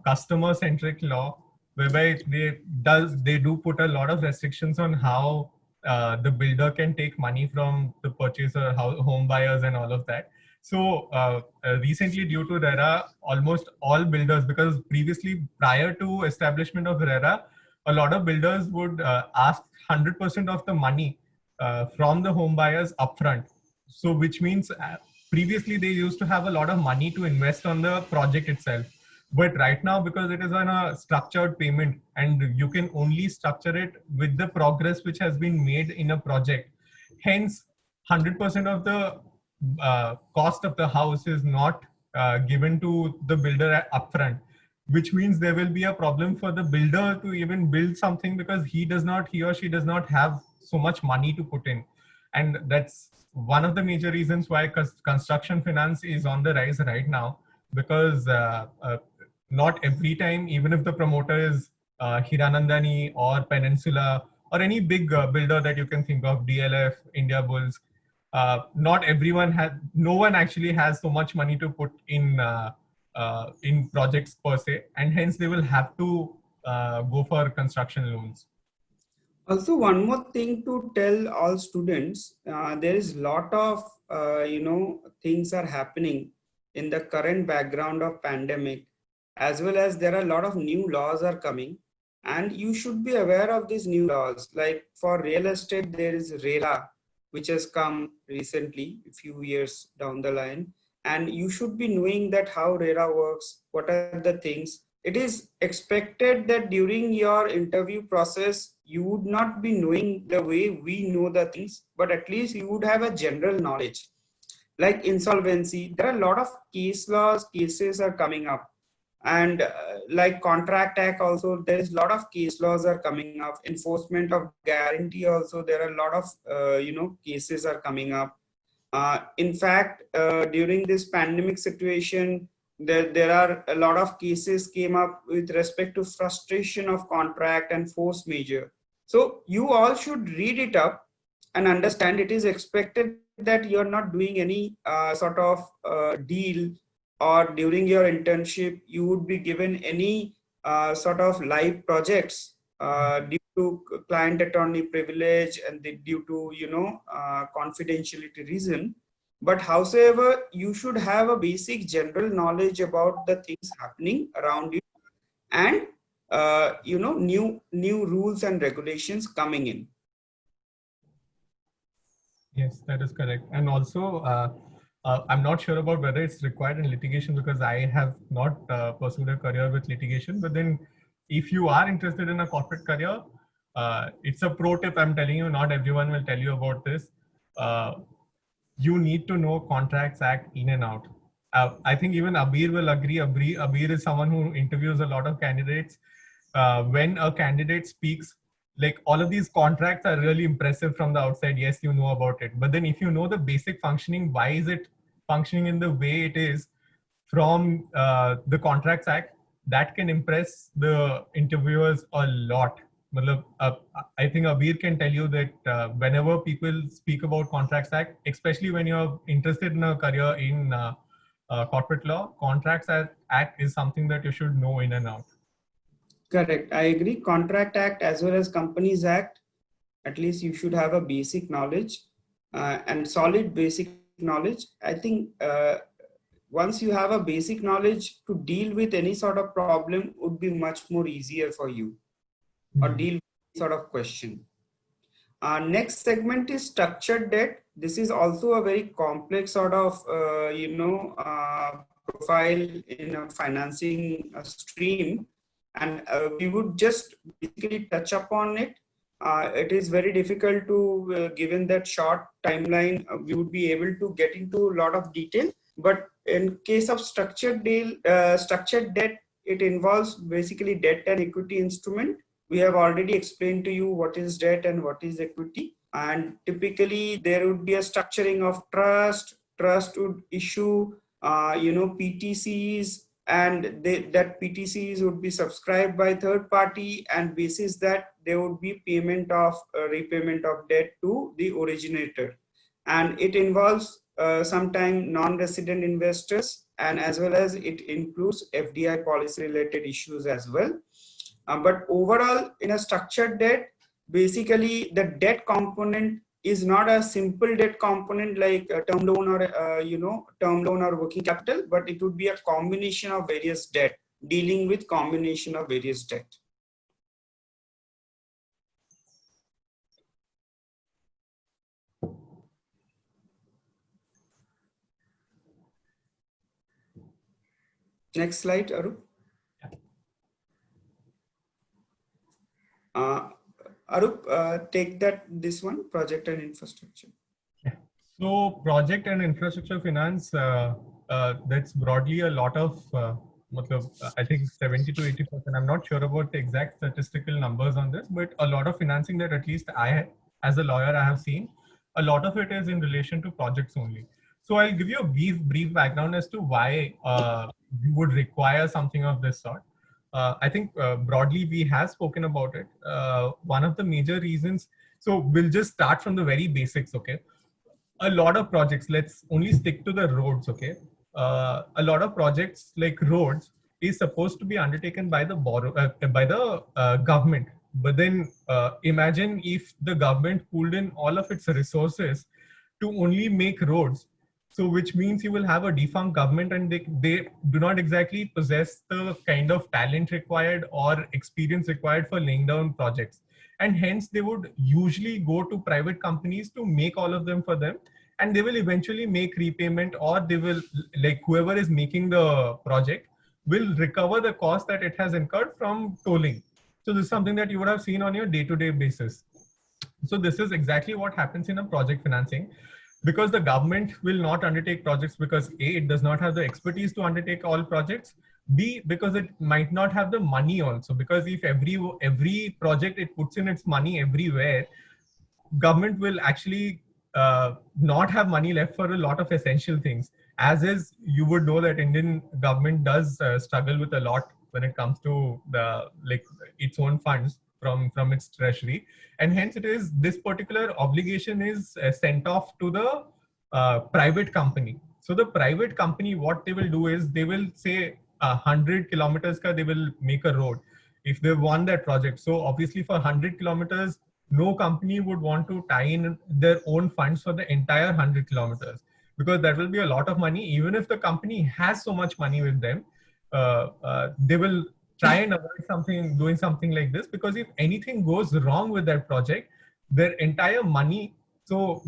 customer-centric law, whereby they do put a lot of restrictions on how the builder can take money from the purchaser, home buyers, and all of that. So recently, due to RERA, almost all builders, because previously prior to establishment of RERA, a lot of builders would ask 100% of the money from the home buyers upfront. So which means previously they used to have a lot of money to invest on the project itself. But right now, because it is on a structured payment, and you can only structure it with the progress which has been made in a project, hence 100% of the cost of the house is not given to the builder upfront, which means there will be a problem for the builder to even build something, because he or she does not have so much money to put in. And that's one of the major reasons why construction finance is on the rise right now, because not every time, even if the promoter is Hiranandani or Peninsula or any big builder that you can think of, DLF, India Bulls, no one actually has so much money to put in projects per se, and hence they will have to go for construction loans. Also, one more thing to tell all students, there is a lot of things are happening in the current background of pandemic, as well as there are a lot of new laws are coming, and you should be aware of these new laws. Like for real estate, there is RERA, which has come recently, a few years down the line. And you should be knowing that how RERA works, what are the things. It is expected that during your interview process, you would not be knowing the way we know the things, but at least you would have a general knowledge. Like insolvency, there are a lot of cases are coming up. And like Contract Act also, there is a lot of case laws are coming up. Enforcement of guarantee also, there are a lot of cases are coming up. In fact, during this pandemic situation, there are a lot of cases came up with respect to frustration of contract and force majeure. So you all should read it up and understand it is expected that you're not doing any sort of deal, or during your internship, you would be given any sort of live projects due to client attorney privilege and due to confidentiality reason. But howsoever, you should have a basic general knowledge about the things happening around you, and new rules and regulations coming in. Yes, that is correct. And also, I'm not sure about whether it's required in litigation, because I have not pursued a career with litigation. But then if you are interested in a corporate career, it's a pro tip I'm telling you. Not everyone will tell you about this. You need to know Contracts Act in and out. I think even Abir will agree. Abir is someone who interviews a lot of candidates. When a candidate speaks, like, all of these contracts are really impressive from the outside. Yes, you know about it. But then if you know the basic functioning, why is it functioning in the way it is from the Contracts Act, that can impress the interviewers a lot. I think Abir can tell you that whenever people speak about Contracts Act, especially when you're interested in a career in corporate law, Contracts Act is something that you should know in and out. Correct. I agree. Contract Act as well as Companies Act, at least you should have a basic knowledge and solid basic knowledge. I think once you have a basic knowledge, to deal with any sort of problem would be much more easier for you, or deal with any sort of question. Next segment is structured debt. This is also a very complex sort of profile in a financing stream, and we would just basically touch upon it. It is very difficult to, given that short timeline, we would be able to get into a lot of detail. But in case of structured debt, it involves basically debt and equity instrument. We have already explained to you what is debt and what is equity. And typically there would be a structuring of trust. Trust would issue, PTCs, and that PTCs would be subscribed by third party, and basis that there would be repayment of debt to the originator. And it involves sometimes non-resident investors, and as well as it includes FDI policy related issues as well. But overall, in a structured debt, basically the debt component is not a simple debt component like a term loan or working capital, but it would be a combination of various debt, dealing with combination of various debt. Next slide, Arup. Arup, take this one, project and infrastructure. So project and infrastructure finance, that's broadly a lot of, I think 70 to 80%. I'm not sure about the exact statistical numbers on this, but a lot of financing that at least I, as a lawyer, I have seen, a lot of it is in relation to projects only. So I'll give you a brief background as to why you would require something of this sort. I think broadly we have spoken about it. One of the major reasons, so we'll just start from the very basics, okay? A lot of projects, let's only stick to the roads, okay? A lot of projects like roads is supposed to be undertaken by the government. But then imagine if the government pulled in all of its resources to only make roads. So which means you will have a defunct government, and they do not exactly possess the kind of talent required or experience required for laying down projects. and hence they would usually go to private companies to make all of them for them, and they will eventually make repayment, or they will, like whoever is making the project will recover the cost that it has incurred from tolling. So this is something that you would have seen on your day-to-day basis. So this is exactly what happens in a project financing, because the government will not undertake projects because A, it does not have the expertise to undertake all projects, B, because it might not have the money also, because if every project it puts in its money everywhere, government will actually not have money left for a lot of essential things. As is, you would know that Indian government does struggle with a lot when it comes to the like its own funds from its treasury, and hence it is this particular obligation is sent off to the private company. So the private company, what they will do is they will say 100 kilometers ka they will make a road if they won that project. So obviously for 100 kilometers, no company would want to tie in their own funds for the entire 100 kilometers, because that will be a lot of money. Even if the company has so much money with them, they will try and avoid doing something like this, because if anything goes wrong with that project, their entire money will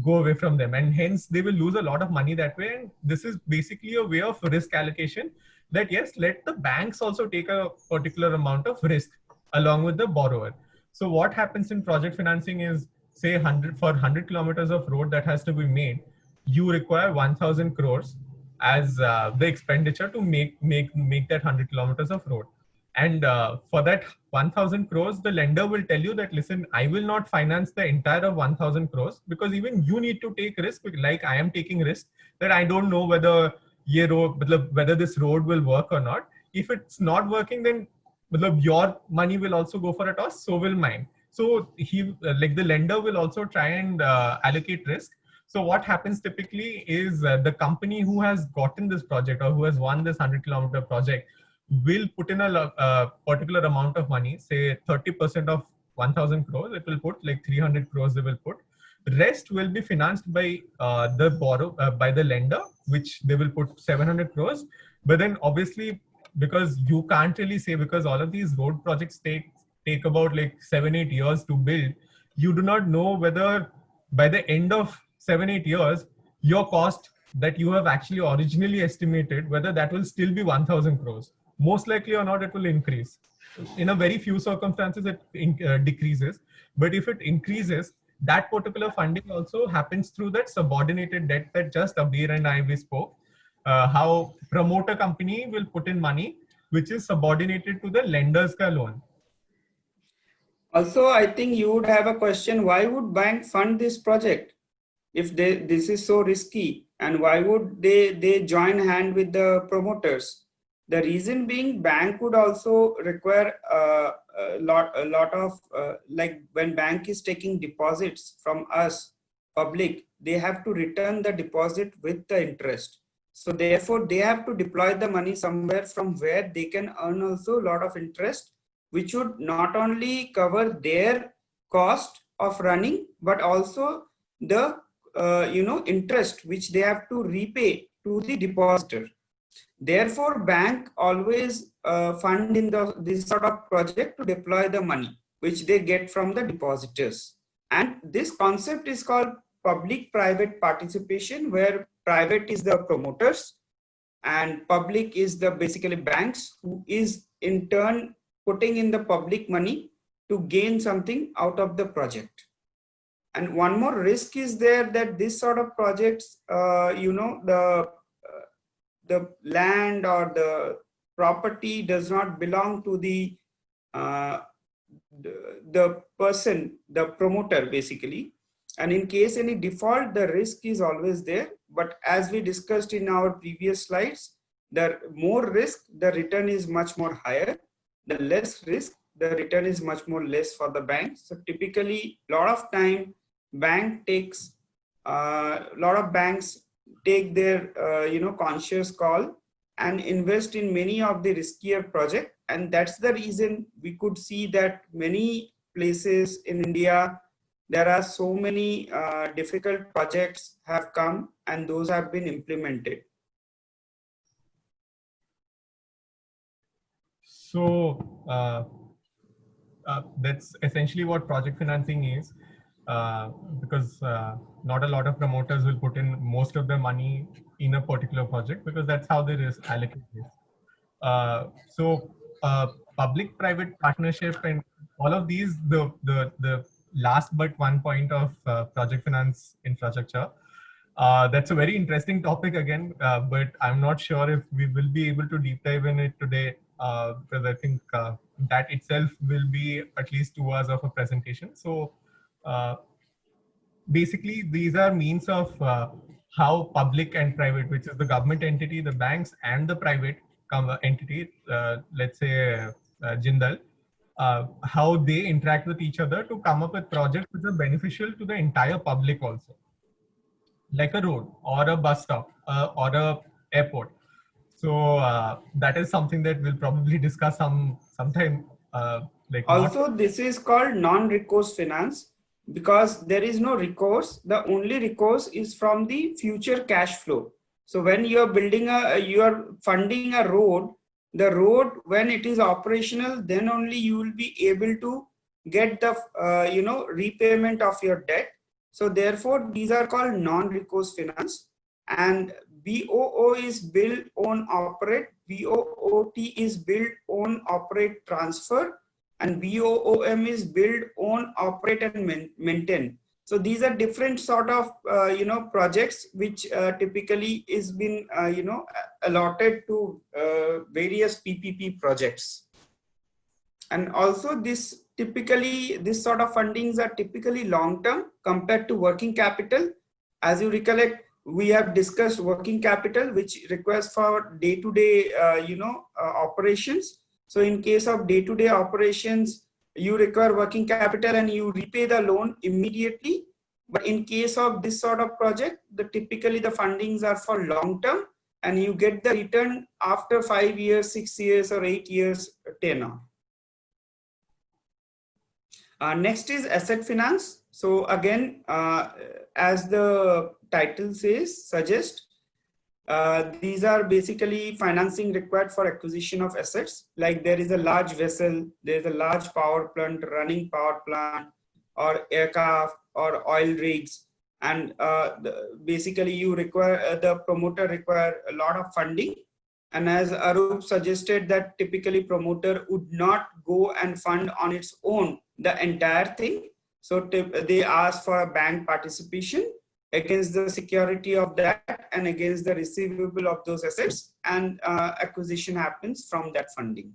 go away from them, and hence they will lose a lot of money that way. And this is basically a way of risk allocation, that yes, let the banks also take a particular amount of risk along with the borrower. So what happens in project financing is, say 100 kilometers of road that has to be made, you require 1000 crores as the expenditure to make that 100 kilometers of road. And for that 1000 crores, the lender will tell you that, listen, I will not finance the entire of 1000 crores, because even you need to take risk, like I am taking risk that I don't know whether this road will work or not. If it's not working, then your money will also go for a toss, so will mine. So the lender will also try and allocate risk. So what happens typically is the company who has gotten this project or who has won this 100-kilometer project will put in a particular amount of money, say 30% of 1000 crores, it will put like 300 crores they will put. Rest will be financed by by the lender, which they will put 700 crores. But then obviously, because you can't really say, because all of these road projects take about like 7-8 years to build, you do not know whether by the end of 7-8 years, your cost that you have actually originally estimated, whether that will still be 1000 crores. Most likely or not, it will increase. In a very few circumstances, it decreases. But if it increases, that particular funding also happens through that subordinated debt that just Abir and I we spoke. How promoter company will put in money, which is subordinated to the lender's ka loan. Also, I think you would have a question, why would bank fund this project if this is so risky, and why would they join hand with the promoters? The reason being, bank would also require a lot of like when bank is taking deposits from us, public, they have to return the deposit with the interest. So therefore, they have to deploy the money somewhere from where they can earn also a lot of interest, which would not only cover their cost of running, but also the interest which they have to repay to the depositor. Therefore, bank always fund in this sort of project to deploy the money which they get from the depositors. And this concept is called public-private participation, where private is the promoters and public is the basically banks, who is in turn putting in the public money to gain something out of the project. And one more risk is there, that this sort of projects, the land or the property does not belong to the person, the promoter basically. And in case any default, the risk is always there. But as we discussed in our previous slides, the more risk, the return is much more higher. The less risk, the return is much more less for the bank. So typically, a lot of time, a lot of banks take their conscious call and invest in many of the riskier projects. And that's the reason we could see that many places in India, there are so many difficult projects have come and those have been implemented. So that's essentially what project financing is, because not a lot of promoters will put in most of their money in a particular project because that's how the risk allocate is. So public-private partnership and all of these, the last but one point of project finance infrastructure. That's a very interesting topic again, but I'm not sure if we will be able to deep dive in it today, because I think that itself will be at least 2 hours of a presentation. So uh, basically, these are means of how public and private, which is the government entity, the banks, and the private entity, let's say Jindal, how they interact with each other to come up with projects which are beneficial to the entire public also, like a road or a bus stop or a airport. So that is something that we'll probably discuss sometime. Like Also, this is called non-recourse finance because there is no recourse. The only recourse is from the future cash flow. So when you are funding a road, the road, when it is operational, then only you will be able to get the repayment of your debt. So therefore, these are called non-recourse finance. And BOO is build, own, operate. BOOT is build, own, operate, transfer. And BOOM is build, own, operate, and maintain. So these are different sort of projects which typically is been allotted to various PPP projects. And also this sort of fundings are typically long term compared to working capital. As you recollect, we have discussed working capital, which requires for day-to-day operations. So in case of day-to-day operations, you require working capital and you repay the loan immediately. But in case of this sort of project, typically the fundings are for long term and you get the return after 5 years, 6 years or 8 years tenure. Next is asset finance. So again, as the title suggests, these are basically financing required for acquisition of assets. Like there is a large vessel, there is a large power plant, running power plant, or aircraft or oil rigs. And basically you require, the promoter require a lot of funding. And as Arup suggested that typically promoter would not go and fund on its own the entire thing. So they ask for a bank participation against the security of that and against the receivable of those assets, and acquisition happens from that funding.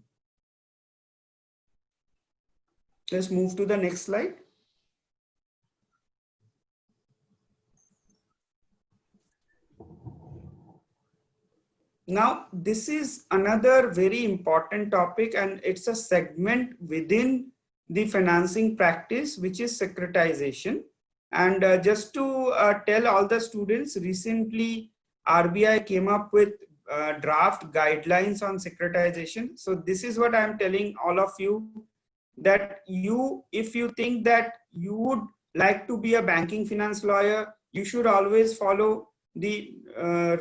Let's move to the next slide. Now, this is another very important topic, and it's a segment within the financing practice, which is securitization. And just to tell all the students, recently RBI came up with draft guidelines on securitization. So this is what I'm telling all of you, that if you think that you would like to be a banking finance lawyer, you should always follow the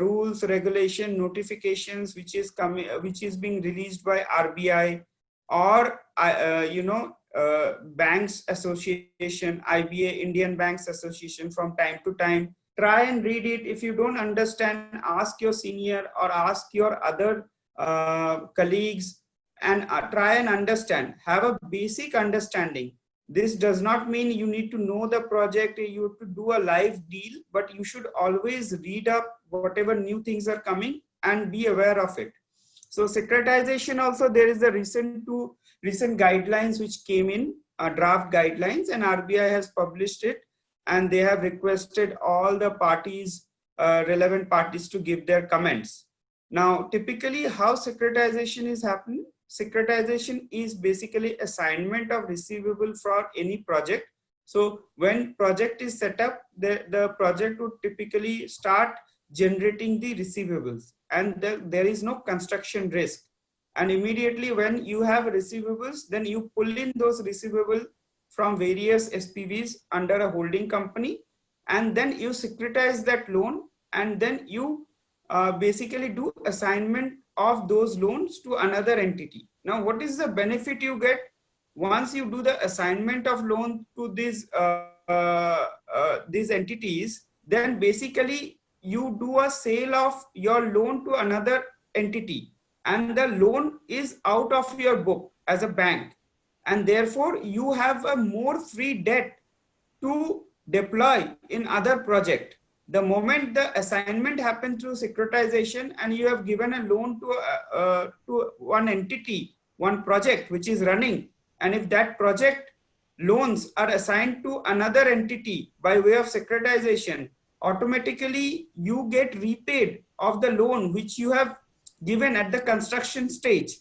rules, regulation, notifications which is being released by RBI or Banks Association, IBA, Indian Banks Association, from time to time. Try and read it. If you don't understand, ask your senior or ask your other colleagues and try and understand. Have a basic understanding. This does not mean you need to know the project, you have to do a live deal, but you should always read up whatever new things are coming and be aware of it. So securitization also, there is a recent guidelines which came in, draft guidelines, and RBI has published it, and they have requested all the parties, relevant parties, to give their comments. Now, typically how securitization is happening? Securitization is basically assignment of receivable for any project. So when project is set up, the project would typically start generating the receivables, and there is no construction risk. And immediately when you have receivables, then you pull in those receivables from various SPVs under a holding company, and then you securitize that loan, and then you basically do assignment of those loans to another entity. Now, what is the benefit you get? once you do the assignment of loan to these entities, then basically you do a sale of your loan to another entity, and the loan is out of your book as a bank, and therefore you have a more free debt to deploy in other project. The moment the assignment happens through securitization and you have given a loan to one entity, one project which is running, and if that project loans are assigned to another entity by way of securitization, automatically you get repaid of the loan which you have given at the construction stage.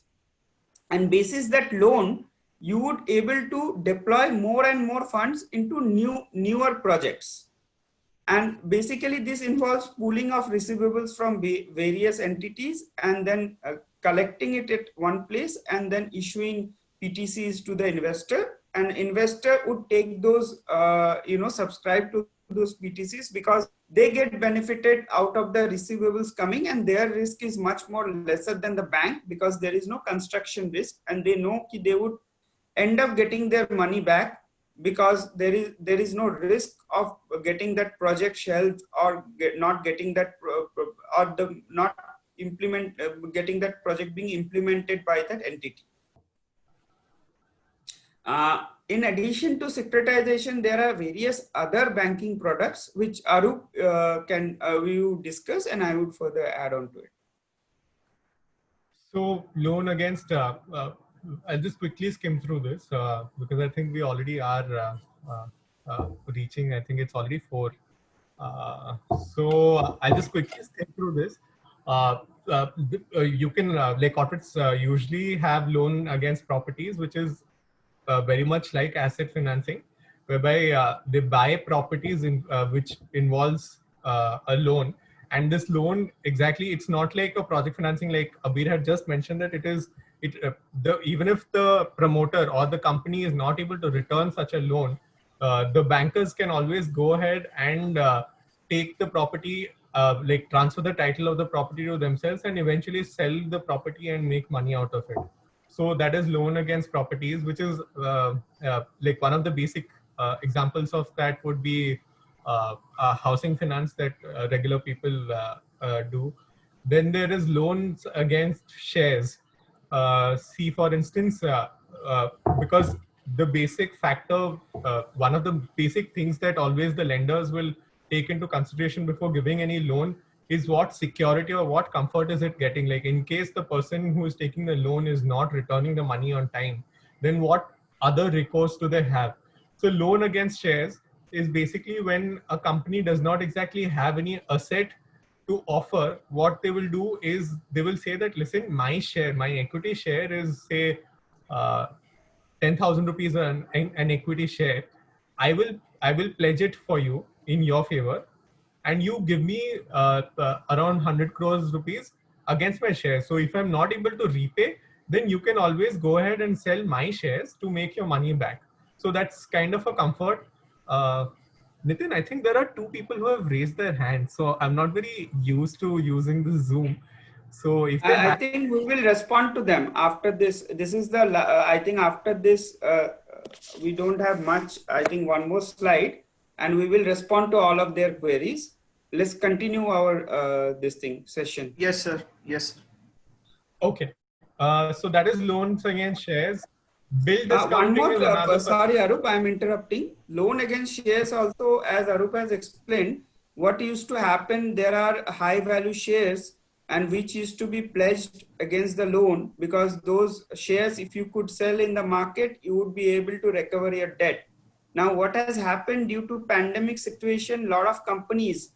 And basis that loan, you would able to deploy more and more funds into newer projects. And basically this involves pooling of receivables from various entities and then collecting it at one place and then issuing PTCs to the investor, and investor would take those, subscribe to those PTCs because they get benefited out of the receivables coming, and their risk is much more lesser than the bank because there is no construction risk, and they know they would end up getting their money back because there is no risk of getting that project shelved or not getting that or the not implement getting that project being implemented by that entity. In addition to securitization, there are various other banking products which Arup we would discuss, and I would further add on to it. So loan against, I'll just quickly skim through this because I think we already are reaching, I think it's already 4. So I'll just quickly skim through this. You can, like corporates usually have loan against properties, which is very much like asset financing, whereby they buy properties in which involves a loan. And this loan, exactly, it's not like a project financing like Abir had just mentioned that it is, even if the promoter or the company is not able to return such a loan, the bankers can always go ahead and take the property, like transfer the title of the property to themselves and eventually sell the property and make money out of it. So that is loan against properties, which is like one of the basic examples of that would be housing finance that regular people do. Then there is loans against shares. See, for instance, because the basic factor, one of the basic things that always the lenders will take into consideration before giving any loan is what security or what comfort is it getting. Like in case the person who is taking the loan is not returning the money on time, then what other recourse do they have? So loan against shares is basically when a company does not exactly have any asset to offer. What they will do is they will say that, listen, my share, my equity share is say 10,000 rupees an equity share. I will pledge it for you in your favor, and you give me around 100 crores rupees against my shares. So if I'm not able to repay, then you can always go ahead and sell my shares to make your money back. So that's kind of a comfort. Nitin, I think there are 2 people who have raised their hands. So I'm not very used to using the Zoom. So if they I think we will respond to them after this. This is the, I think after this, we don't have much, I think one more slide, and we will respond to all of their queries. Let's continue our session. Yes, sir. Yes. Okay. So that is loans against shares. Bill one discounting more, is another. sorry, Arup, I am interrupting. Loan against shares also, as Arup has explained, what used to happen, there are high value shares and which used to be pledged against the loan, because those shares, if you could sell in the market, you would be able to recover your debt. Now, what has happened due to pandemic situation, lot of companies,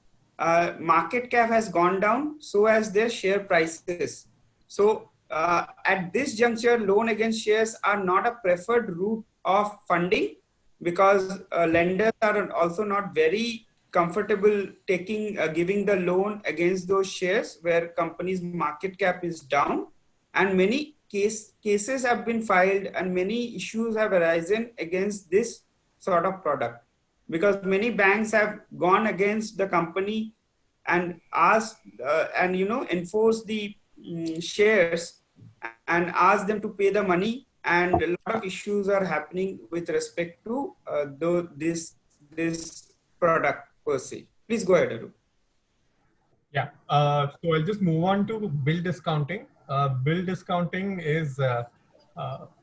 market cap has gone down, so has their share prices. So at this juncture, loan against shares are not a preferred route of funding, because lenders are also not very comfortable taking giving the loan against those shares where companies' market cap is down, and many cases have been filed and many issues have arisen against this sort of product, because many banks have gone against the company and asked enforce the shares and ask them to pay the money, and a lot of issues are happening with respect to this product per se. Please go ahead, Arup. Yeah. So I'll just move on to bill discounting. Bill discounting is,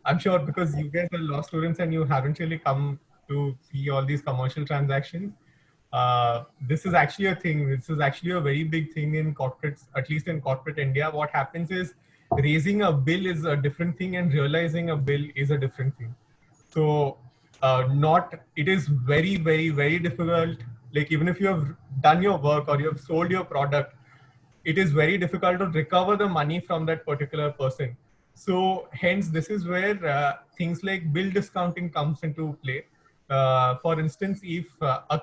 I'm sure because you guys are law students and you haven't really come to see all these commercial transactions. This is actually a thing. This is actually a very big thing in corporates, at least in corporate India. What happens is raising a bill is a different thing and realizing a bill is a different thing. So it is very, very, very difficult. Like even if you have done your work or you have sold your product, it is very difficult to recover the money from that particular person. So hence, this is where things like bill discounting comes into play. For instance, if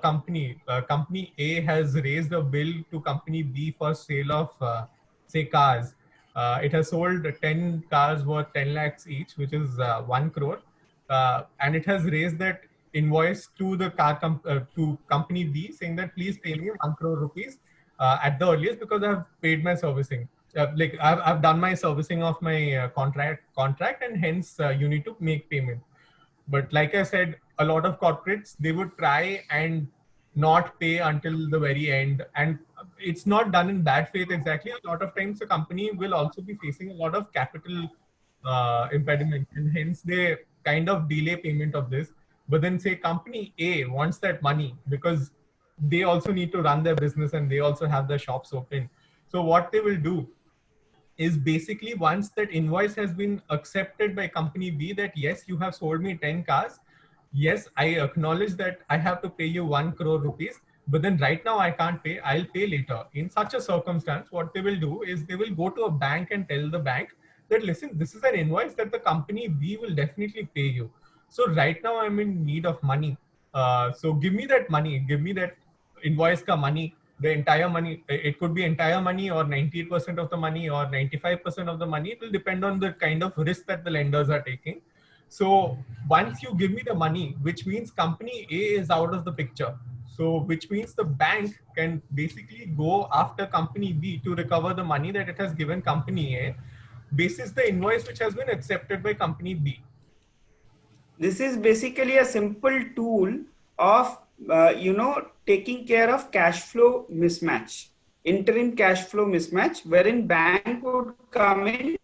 company A has raised a bill to company B for sale of, say, cars, it has sold 10 cars worth 10 lakhs each, which is 1 crore. And it has raised that invoice to the to company B saying that please pay me 1 crore rupees at the earliest because I've paid my servicing. Like I've done my servicing of my contract and hence you need to make payment. But like I said, a lot of corporates, they would try and not pay until the very end. And it's not done in bad faith exactly. A lot of times the company will also be facing a lot of capital impediment and hence they kind of delay payment of this. But then say company A wants that money because they also need to run their business and they also have their shops open. So what they will do is basically once that invoice has been accepted by company B that yes, you have sold me 10 cars. Yes, I acknowledge that I have to pay you 1 crore rupees, but then right now I can't pay, I'll pay later. In such a circumstance, what they will do is they will go to a bank and tell the bank that, listen, this is an invoice that the company B will definitely pay you. So right now I'm in need of money. So give me that money, give me that invoice ka money, the entire money. It could be entire money or 98% of the money or 95% of the money. It will depend on the kind of risk that the lenders are taking. So once you give me the money, which means company A is out of the picture. So which means the bank can basically go after company B to recover the money that it has given company A basis the invoice which has been accepted by company B. This is basically a simple tool of taking care of cash flow mismatch, interim cash flow mismatch, wherein bank would come in,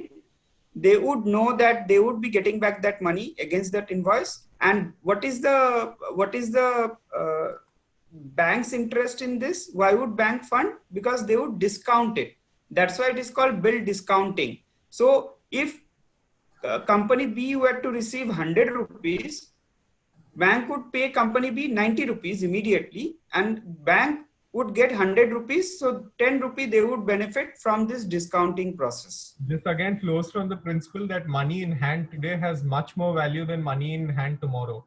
they would know that they would be getting back that money against that invoice. And what is the bank's interest in this? Why would bank fund? Because they would discount it. That's why it is called bill discounting. So if company B were to receive 100 rupees, bank would pay company B 90 rupees immediately and bank would get 100 rupees. So 10 rupees they would benefit from this discounting process. This again flows from the principle that money in hand today has much more value than money in hand tomorrow.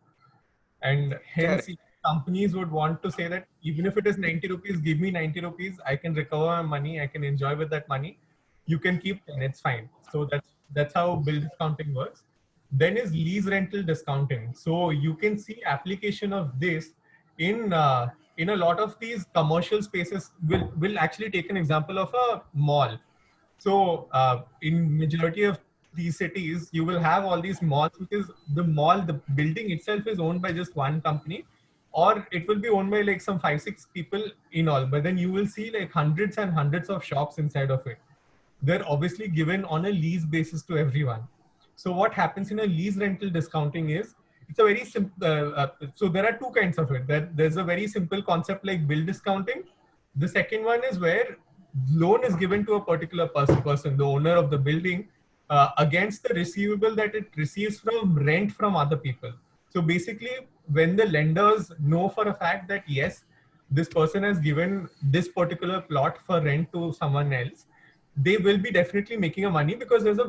And hence companies would want to say that even if it is 90 rupees, give me 90 rupees. I can recover my money. I can enjoy with that money. You can keep 10, it's fine. So that's how bill discounting works. Then is lease rental discounting. So you can see application of this in a lot of these commercial spaces. We'll actually take an example of a mall. So in majority of these cities, you will have all these malls because the building itself is owned by just one company, or it will be owned by like some 5-6 people in all. But then you will see like hundreds and hundreds of shops inside of it. They're obviously given on a lease basis to everyone. So what happens in a lease rental discounting is, it's a very simple, so there are two kinds of it. There's a very simple concept like bill discounting. The second one is where loan is given to a particular person, the owner of the building, against the receivable that it receives from rent from other people. So basically, when the lenders know for a fact that yes, this person has given this particular plot for rent to someone else, they will be definitely making a money because there's a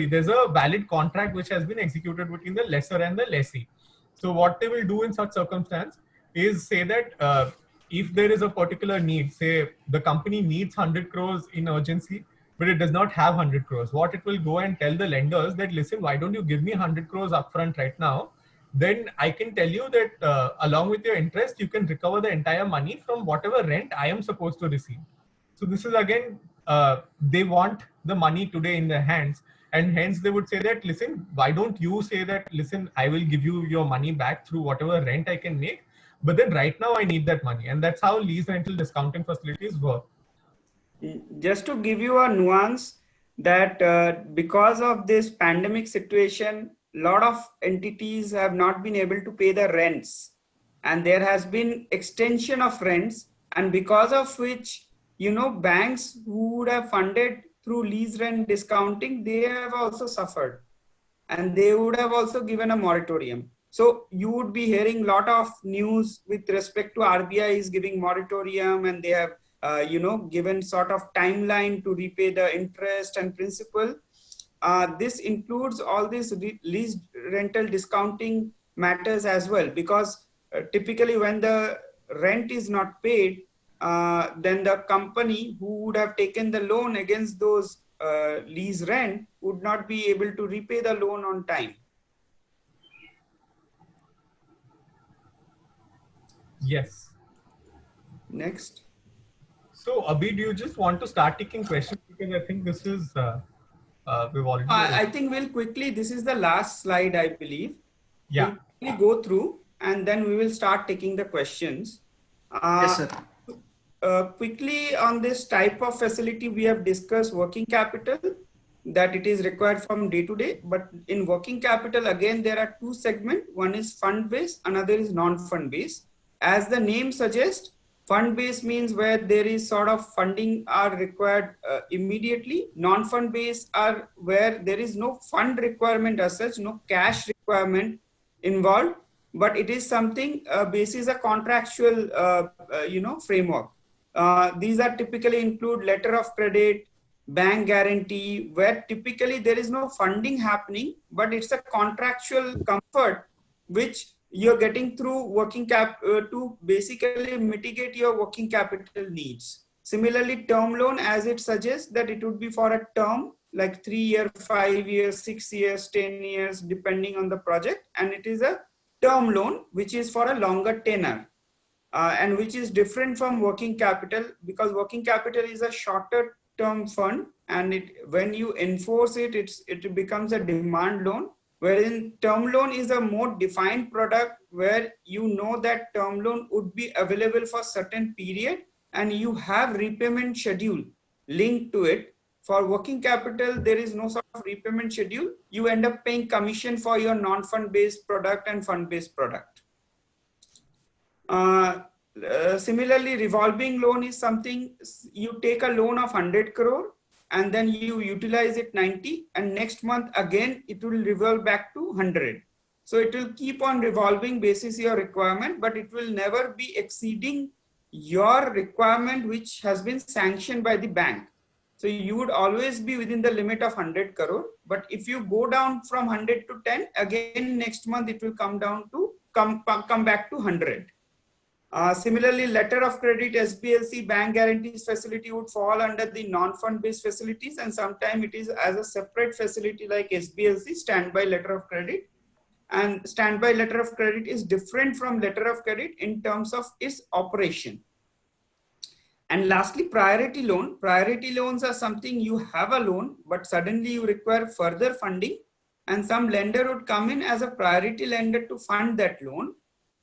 there's a valid contract which has been executed between the lessor and the lessee. So what they will do in such circumstance is say that if there is a particular need, say the company needs 100 crores in urgency, but it does not have 100 crores. What it will go and tell the lenders that, listen, why don't you give me 100 crores upfront right now? Then I can tell you that along with your interest, you can recover the entire money from whatever rent I am supposed to receive. So this is again, they want the money today in their hands. And hence they would say that, listen, why don't you say that, listen, I will give you your money back through whatever rent I can make, but then right now I need that money. And that's how lease rental discounting facilities work. Just to give you a nuance, that because of this pandemic situation, a lot of entities have not been able to pay the rents, and there has been extension of rents, and because of which, banks who would have funded through lease rent discounting, they have also suffered, and they would have also given a moratorium. So you would be hearing a lot of news with respect to RBI is giving moratorium, and they have given sort of timeline to repay the interest and principal. This includes all these lease rental discounting matters as well, because typically when the rent is not paid, then the company who would have taken the loan against those lease rent would not be able to repay the loan on time. Yes. Next. So, Abhi, do you just want to start taking questions? Because I think this is, we've already... I think we'll quickly, this is the last slide, I believe. Yeah. We'll go through and then we will start taking the questions. Yes, sir. Quickly on this type of facility, we have discussed working capital, that it is required from day to day. But in working capital, again, there are two segments. One is fund-based, another is non-fund-based. As the name suggests, fund-based means where there is sort of funding are required immediately. Non-fund-based are where there is no fund requirement as such, no cash requirement involved, but it is something basis a contractual, framework. These are typically include letter of credit, bank guarantee, where typically there is no funding happening, but it's a contractual comfort which you're getting through working cap to basically mitigate your working capital needs. Similarly, term loan, as it suggests, that it would be for a term like 3 years, 5 years, 6 years, 10 years, depending on the project. And it is a term loan, which is for a longer tenor. And which is different from working capital, because working capital is a shorter term fund, and when you enforce it, it becomes a demand loan, wherein term loan is a more defined product where you know that term loan would be available for certain period and you have repayment schedule linked to it. For working capital, there is no sort of repayment schedule. You end up paying commission for your non-fund based product and fund-based product. Similarly, revolving loan is something you take a loan of 100 crore and then you utilize it 90, and next month again it will revolve back to 100. So it will keep on revolving basis your requirement, but it will never be exceeding your requirement which has been sanctioned by the bank. So you would always be within the limit of 100 crore. But if you go down from 100 to 10, again next month it will come down to come back to 100. Similarly, letter of credit, SBLC, bank guarantees facility would fall under the non-fund based facilities, and sometimes it is as a separate facility like SBLC, standby letter of credit. And standby letter of credit is different from letter of credit in terms of its operation. And lastly, priority loan. Priority loans are something you have a loan, but suddenly you require further funding, and some lender would come in as a priority lender to fund that loan.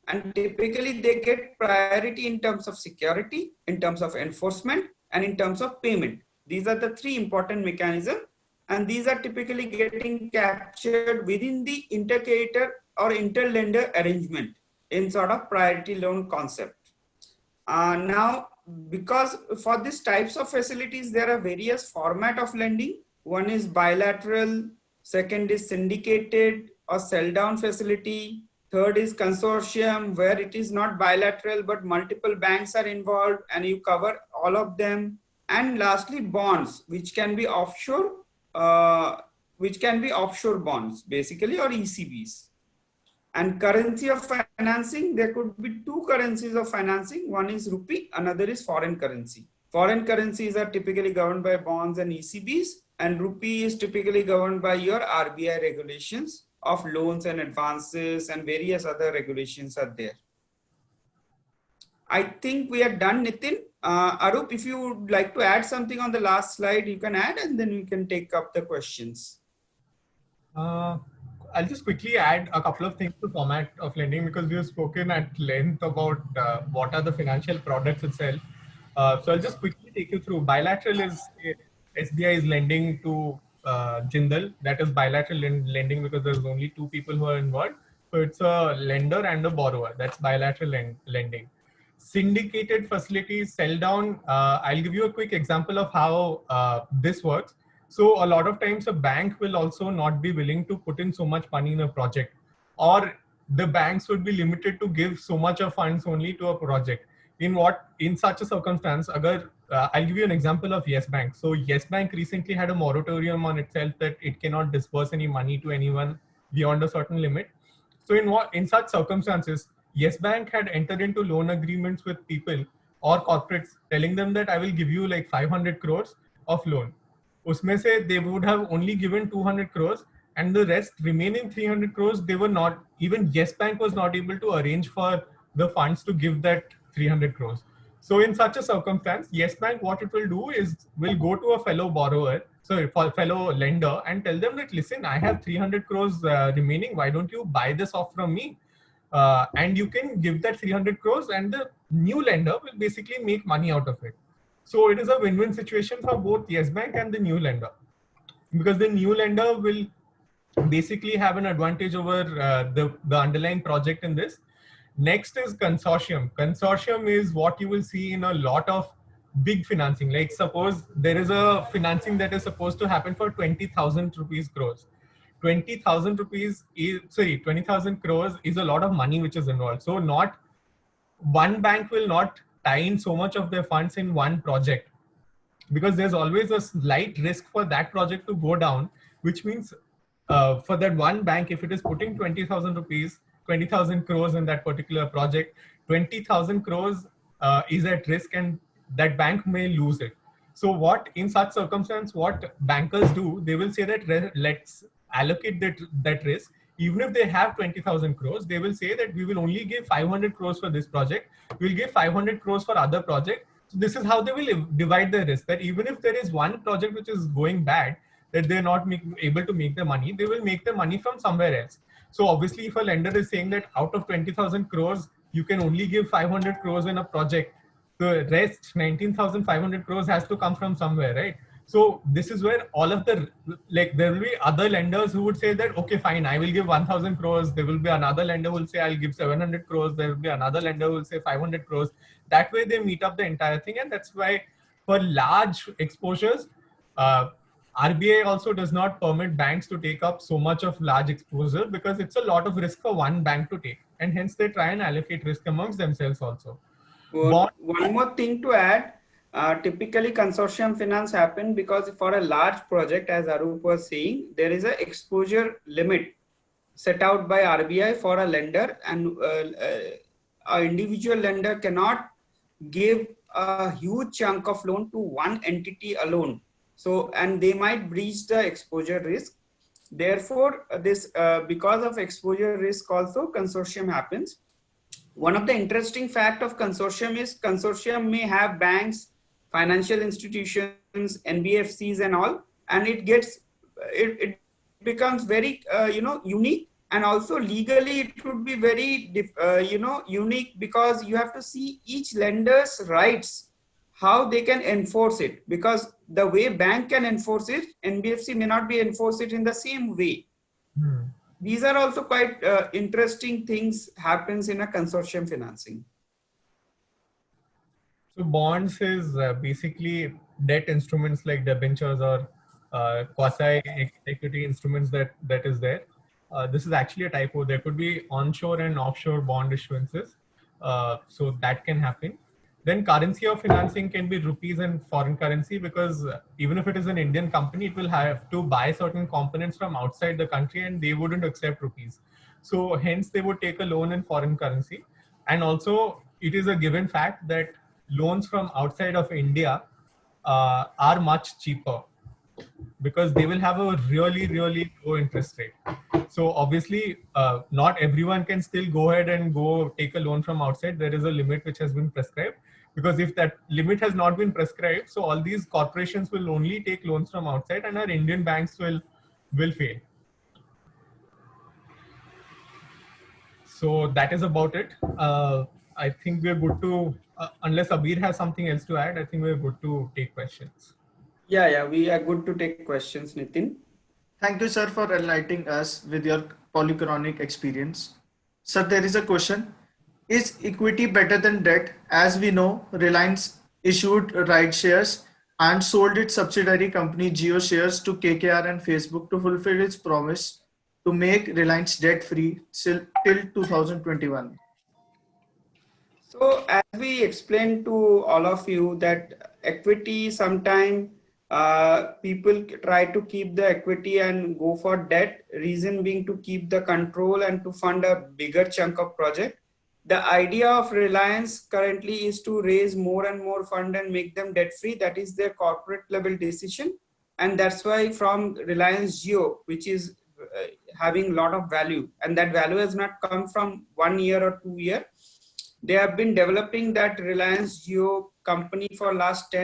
And typically they get priority in terms of security, in terms of enforcement, and in terms of payment. These are the three important mechanisms, and these are typically getting captured within the intercreditor or interlender arrangement in sort of priority loan concept. Now, because for these types of facilities, there are various format of lending. One is bilateral, second is syndicated or sell down facility. Third is consortium, where it is not bilateral, but multiple banks are involved and you cover all of them. And lastly, bonds, which can be offshore, bonds basically, or ECBs. And currency of financing, there could be two currencies of financing. One is rupee, another is foreign currency. Foreign currencies are typically governed by bonds and ECBs, and rupee is typically governed by your RBI regulations of loans and advances, and various other regulations are there. I think we are done, Nitin. Arup, if you would like to add something on the last slide, you can add, and then we can take up the questions. Uh, I'll just quickly add a couple of things to format of lending because we have spoken at length about what are the financial products itself. So I'll just quickly take you through. Bilateral is SBI is lending to Jindal. That is bilateral lending because there's only two people who are involved. So it's a lender and a borrower. That's bilateral lending. Syndicated facilities sell down. I'll give you a quick example of how this works. So a lot of times a bank will also not be willing to put in so much money in a project, or the banks would be limited to give so much of funds only to a project. In such a circumstance, I'll give you an example of Yes Bank. So Yes Bank recently had a moratorium on itself that it cannot disburse any money to anyone beyond a certain limit. So in such circumstances, Yes Bank had entered into loan agreements with people or corporates telling them that I will give you like 500 crores of loan. उसमें से they would have only given 200 crores and the rest remaining 300 crores they were not, even Yes Bank was not able to arrange for the funds to give that 300 crores. So in such a circumstance, Yes Bank, what it will do is will go to a fellow borrower, sorry, fellow lender and tell them that, listen, I have 300 crores remaining. Why don't you buy this off from me? And you can give that 300 crores and the new lender will basically make money out of it. So it is a win-win situation for both Yes Bank and the new lender, because the new lender will basically have an advantage over the underlying project in this. Next is consortium. Consortium is what you will see in a lot of big financing. Like suppose there is a financing that is supposed to happen for 20,000 rupees crores. 20,000 rupees is, sorry, 20,000 crores is a lot of money which is involved. So not one bank will not tie in so much of their funds in one project, because there's always a slight risk for that project to go down, which means for that one bank, if it is putting 20,000 rupees, 20,000 crores in that particular project, 20,000 crores is at risk and that bank may lose it. So what in such circumstance, what bankers do, they will say that let's allocate that risk. Even if they have 20,000 crores, they will say that we will only give 500 crores for this project. We'll give 500 crores for other project. So this is how they will divide the risk, that even if there is one project which is going bad, that they're not able to make the money, they will make the money from somewhere else. So obviously, if a lender is saying that out of 20,000 crores, you can only give 500 crores in a project, the rest 19,500 crores has to come from somewhere, right? So this is where all of the, like, there will be other lenders who would say that, okay, fine, I will give 1,000 crores. There will be another lender who will say, I'll give 700 crores. There will be another lender who will say 500 crores. That way they meet up the entire thing. And that's why for large exposures, RBI also does not permit banks to take up so much of large exposure, because it's a lot of risk for one bank to take. And hence they try and allocate risk amongst themselves also. One more thing to add, typically consortium finance happen because for a large project, as Arup was saying, there is an exposure limit set out by RBI for a lender, and an individual lender cannot give a huge chunk of loan to one entity alone. So, and they might breach the exposure risk. Therefore, this because of exposure risk also consortium happens. One of the interesting fact of consortium is consortium may have banks, financial institutions, NBFCs and all, and it becomes very unique, and also legally it would be very unique, because you have to see each lender's rights, how they can enforce it, because the way bank can enforce it, NBFC may not be enforce it in the same way. These are also quite interesting things happens in a consortium financing. So bonds is basically debt instruments like debentures or quasi-equity instruments that is there. This is actually a typo. There could be onshore and offshore bond issuances. So that can happen. Then currency of financing can be rupees and foreign currency, because even if it is an Indian company, it will have to buy certain components from outside the country and they wouldn't accept rupees. So hence they would take a loan in foreign currency. And also it is a given fact that loans from outside of India are much cheaper, because they will have a really, really low interest rate. So obviously, not everyone can still go ahead and go take a loan from outside. There is a limit which has been prescribed, because if that limit has not been prescribed, so all these corporations will only take loans from outside and our Indian banks will fail. So that is about it. I think we're good to, unless Abir has something else to add, I think we're good to take questions. Yeah, we are good to take questions, Nitin. Thank you, sir, for enlightening us with your polychronic experience. Sir, there is a question. Is equity better than debt? As we know, Reliance issued ride shares and sold its subsidiary company Geo shares to KKR and Facebook to fulfill its promise to make Reliance debt-free till 2021. So as we explained to all of you that equity sometime people try to keep the equity and go for debt, reason being to keep the control and to fund a bigger chunk of project. The idea of Reliance currently is to raise more and more fund and make them debt free. That is their corporate level decision. And that's why from Reliance Jio, which is having a lot of value, and that value has not come from 1 year or 2 years. They have been developing that Reliance Jio company for last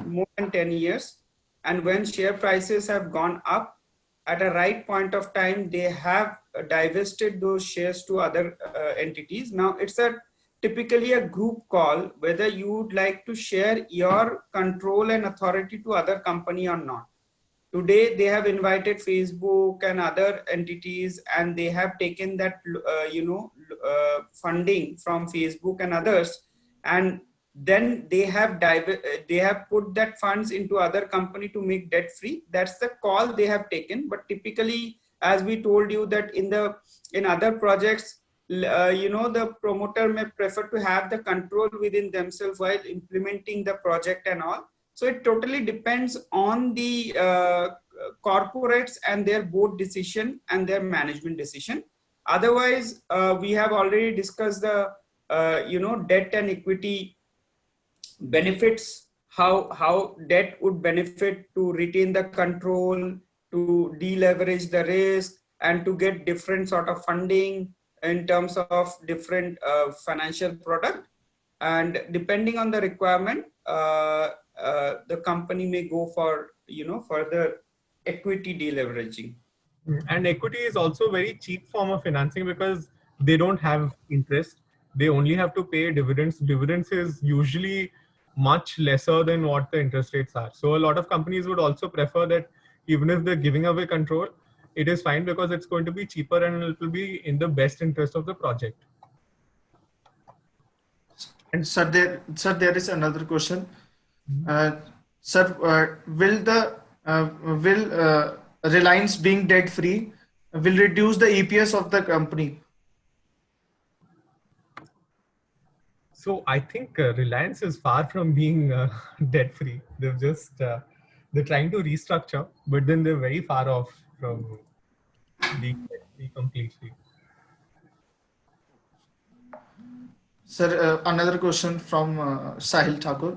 more than 10 years. And when share prices have gone up, at a right point of time, they have divested those shares to other entities. Now it's typically a group call whether you would like to share your control and authority to other company or not. Today they have invited Facebook and other entities, and they have taken that funding from Facebook and others, and then they have put that funds into other company to make debt free. That's the call they have taken. But typically, as we told you, that in other projects, the promoter may prefer to have the control within themselves while implementing the project and all. So it totally depends on the corporates and their board decision and their management decision. Otherwise, we have already discussed the debt and equity benefits, how debt would benefit to retain the control, to deleverage the risk, and to get different sort of funding in terms of different financial product. And depending on the requirement, the company may go for further equity deleveraging. And equity is also a very cheap form of financing because they don't have interest. They only have to pay dividends. Dividends is usually much lesser than what the interest rates are. So a lot of companies would also prefer that even if they're giving away control, it is fine because it's going to be cheaper and it will be in the best interest of the project. And sir, there is another question. Sir, will Reliance being debt free will reduce the EPS of the company? So I think Reliance is far from being debt free. They've just they're trying to restructure, but then they're very far off from being debt free completely. Sir, another question from Sahil Thakur.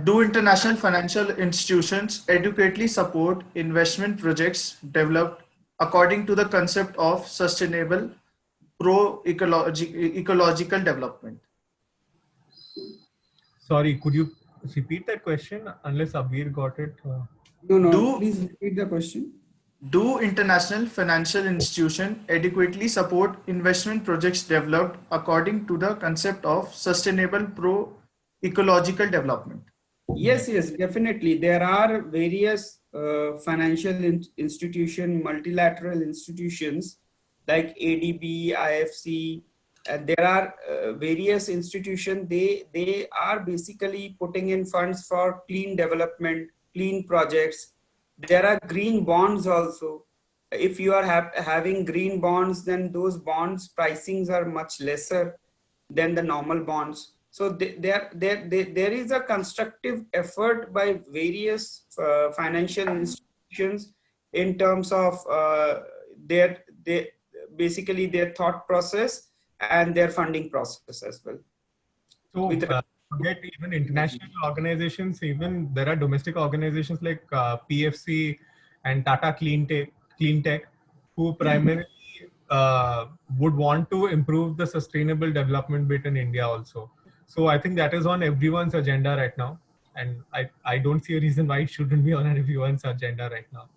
Do international financial institutions adequately support investment projects developed according to the concept of sustainable ecological development? Sorry, could you repeat that question? Unless Abir got it. No, please repeat the question. Do international financial institutions adequately support investment projects developed according to the concept of sustainable ecological development? Yes, definitely. There are various financial institutions, multilateral institutions like ADB, IFC. There are various institutions. They are basically putting in funds for clean development, clean projects. There are green bonds also. If you are having green bonds, then those bonds pricings are much lesser than the normal bonds. So there is a constructive effort by various financial institutions in terms of basically their thought process and their funding process as well. So forget even international organizations, even there are domestic organizations like PFC and Tata Clean Tech, who primarily would want to improve the sustainable development bit in India also. So I think that is on everyone's agenda right now. And I don't see a reason why it shouldn't be on everyone's agenda right now.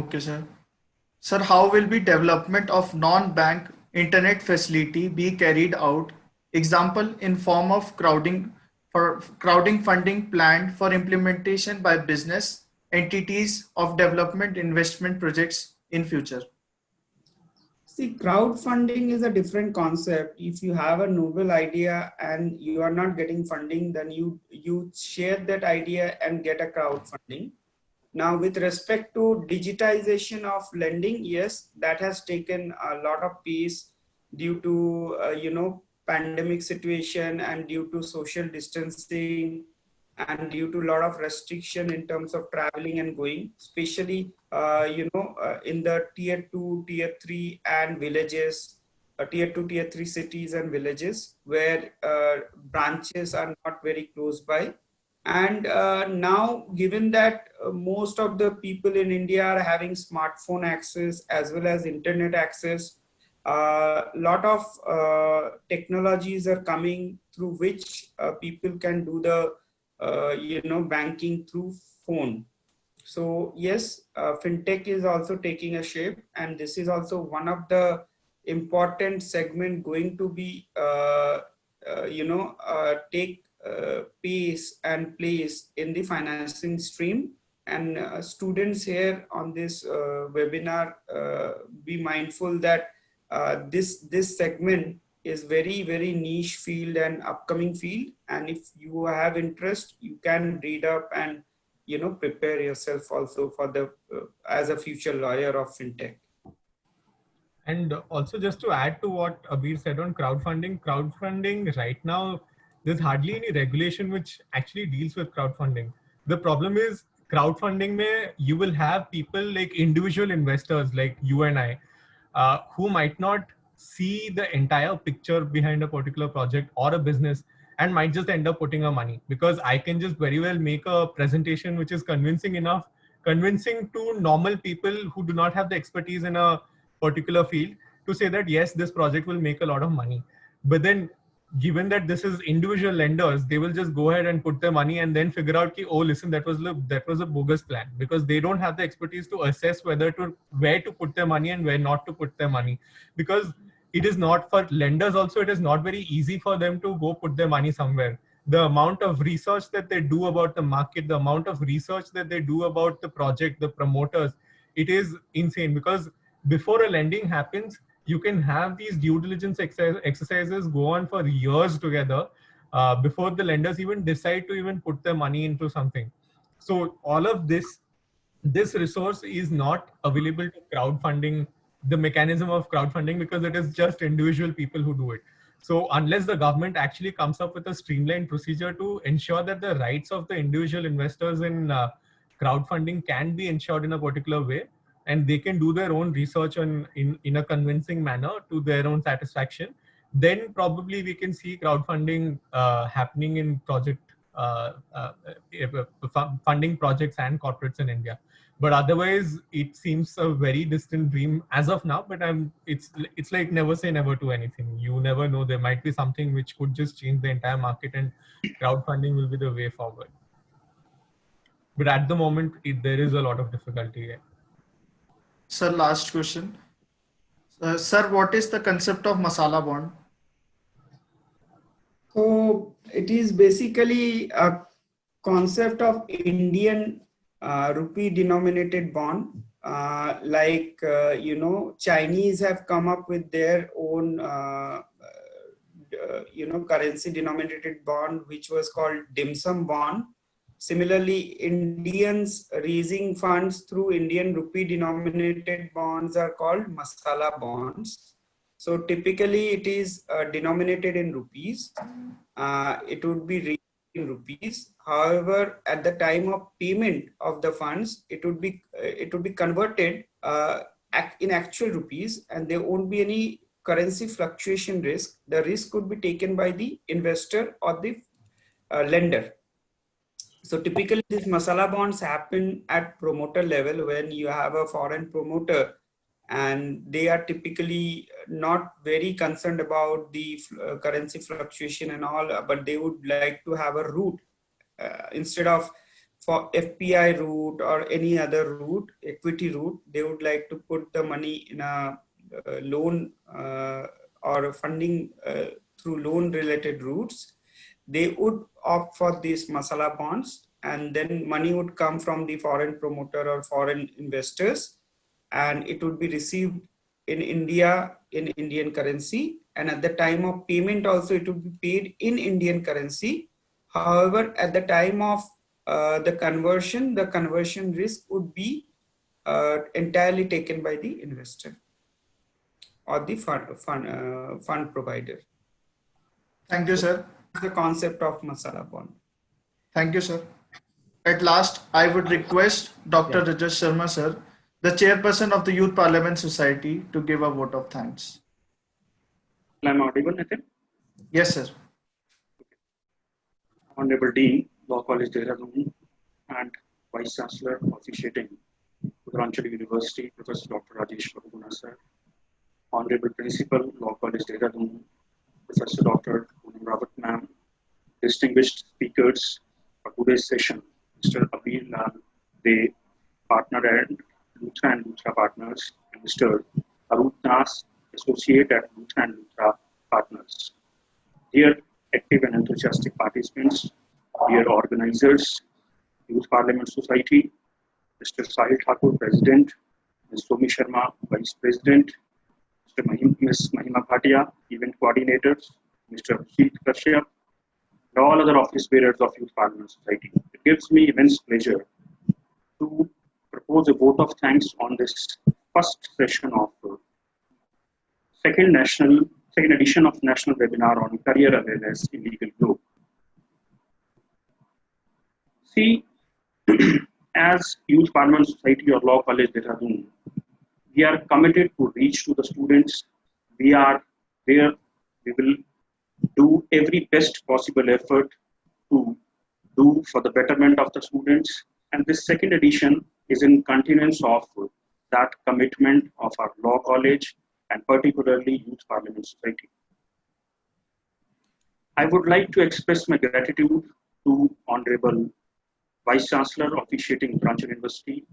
Okay, sir. Sir, how will be development of non-bank internet facility be carried out? Example, in form of crowding funding planned for implementation by business entities of development investment projects in future. See, crowdfunding is a different concept. If you have a novel idea and you are not getting funding, then you share that idea and get a crowdfunding. Now, with respect to digitization of lending, yes, that has taken a lot of pace due to pandemic situation and due to social distancing and due to a lot of restriction in terms of traveling and going, especially in the tier 2, tier 3 and villages, tier 2, tier 3 cities and villages where branches are not very close by. And now, given that most of the people in India are having smartphone access as well as internet access, a lot of technologies are coming through which people can do the banking through phone. So yes, fintech is also taking a shape, and this is also one of the important segment going to be take pace and place in the financing stream. And students here on this webinar, be mindful that this segment is very niche field and upcoming field, and if you have interest, you can read up and prepare yourself also for the as a future lawyer of fintech. And also, just to add to what Abir said on crowdfunding right now, there's hardly any regulation which actually deals with crowdfunding. The problem is crowdfunding mein you will have people like individual investors like you and I, who might not see the entire picture behind a particular project or a business, and might just end up putting our money, because I can just very well make a presentation which is convincing to normal people who do not have the expertise in a particular field, to say that yes, this project will make a lot of money. But then, given that this is individual lenders, they will just go ahead and put their money and then figure out ki, oh listen, that was a bogus plan, because they don't have the expertise to assess where to put their money and where not to put their money. Because it is not, for lenders also, it is not very easy for them to go put their money somewhere. The amount of research that they do about the market, the amount of research that they do about the project, the promoters, it is insane. Because before a lending happens, you can have these due diligence exercises go on for years together before the lenders even decide to even put their money into something. So all of this resource is not available to crowdfunding, the mechanism of crowdfunding, because it is just individual people who do it. So unless the government actually comes up with a streamlined procedure to ensure that the rights of the individual investors in crowdfunding can be ensured in a particular way, and they can do their own research in a convincing manner to their own satisfaction, then probably we can see crowdfunding happening in funding projects and corporates in India. But otherwise, it seems a very distant dream as of now. But it's like never say never to anything. You never know. There might be something which could just change the entire market, and crowdfunding will be the way forward. But at the moment, there is a lot of difficulty here. Sir, last question. Sir, what is the concept of masala bond? So it is basically a concept of Indian rupee denominated bond. Chinese have come up with their own currency denominated bond, which was called dim sum bond. Similarly, Indians raising funds through Indian rupee denominated bonds are called masala bonds. So typically it is denominated in rupees. It would be raised in rupees. However, at the time of payment of the funds, it would be converted in actual rupees, and there won't be any currency fluctuation risk. The risk could be taken by the investor or the lender. So typically these masala bonds happen at promoter level when you have a foreign promoter, and they are typically not very concerned about the currency fluctuation and all, but they would like to have a route instead of for FPI route or any other route, equity route, they would like to put the money in a loan or funding through loan related routes, they would opt for these masala bonds, and then money would come from the foreign promoter or foreign investors, and it would be received in India in Indian currency, and at the time of payment also it would be paid in Indian currency. However, at the time of the conversion risk would be entirely taken by the investor or the fund provider. Thank you, sir. The concept of masala bond. Thank you, sir. At last, I would request Dr. Rajesh Sharma, sir, the chairperson of the Youth Parliament Society, to give a vote of thanks. Am I audible, Nitin? Yes, sir. Honorable Dean, Law College, Dehradun, and Vice Chancellor officiating, Uttaranchal University, Professor Dr. Rajesh Prabhuguna, sir. Honorable Principal, Law College, Dehradun, Professor Dr. Poonam Rawat, ma'am. Distinguished speakers for today's session, Mr. Abir Lal, the partner and Luthra Partners, and Mr. Arut Das, Associate at Luthra Partners. Dear active and enthusiastic participants, dear organizers, Youth Parliament Society, Mr. Sahil Thakur, President, Ms. Somi Sharma, Vice President, Ms. Mahima Bhatia, Event Coordinators, Mr. Abhijit Kashyap, and all other office bearers of Youth Parliament Society. It gives me immense pleasure to propose a vote of thanks on this first session of second edition of National Webinar on Career Awareness in Legal Globe. See, as Youth Parliament Society or Law College Dehradun, we are committed to reach to the students. We are there. We will do every best possible effort to do for the betterment of the students. And this second edition is in continuance of that commitment of our Law College and particularly Youth Parliament Society. I would like to express my gratitude to Honorable Vice Chancellor officiating Uttaranchal University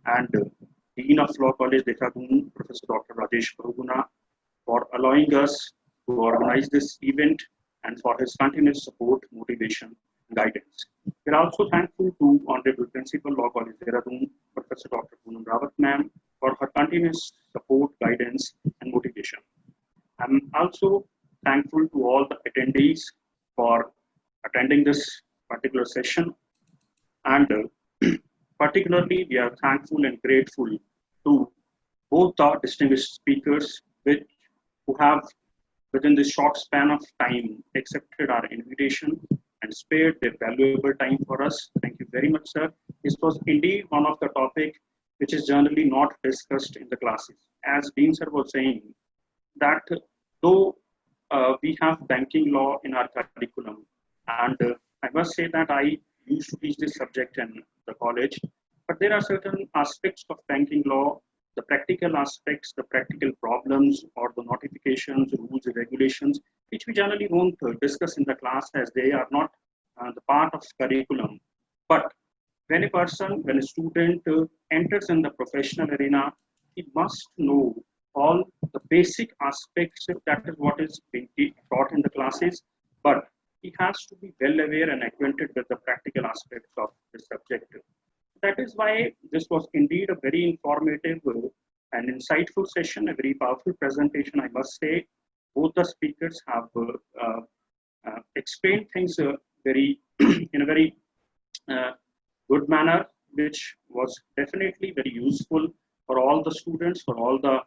and Dean of Law College Dehradun, Professor Dr. Rajesh Prabhuguna, for allowing us to organize this event and for his continuous support, motivation, and guidance. We are also thankful to Honorable Principal Law College Dehradun, Professor Dr. Poonam Rawat, ma'am, for her continuous support, guidance, and motivation. I'm also thankful to all the attendees for attending this particular session, and particularly we are thankful and grateful to both the distinguished speakers who have within this short span of time accepted our invitation and spared their valuable time for us. Thank you very much, sir. This was indeed one of the topics which is generally not discussed in the classes. As Dean sir was saying, that though we have banking law in our curriculum, and I must say that I used to teach this subject in the college, but there are certain aspects of banking law, the practical aspects, the practical problems, or the notifications, rules, and regulations, which we generally won't discuss in the class as they are not the part of curriculum. But when a student enters in the professional arena, he must know all the basic aspects. That is what is being taught in the classes, but he has to be well aware and acquainted with the practical aspects of the subject. That is why this was indeed a very informative and insightful session, a very powerful presentation, I must say. Both the speakers have explained things very in a very good manner, which was definitely very useful for all the students, for all the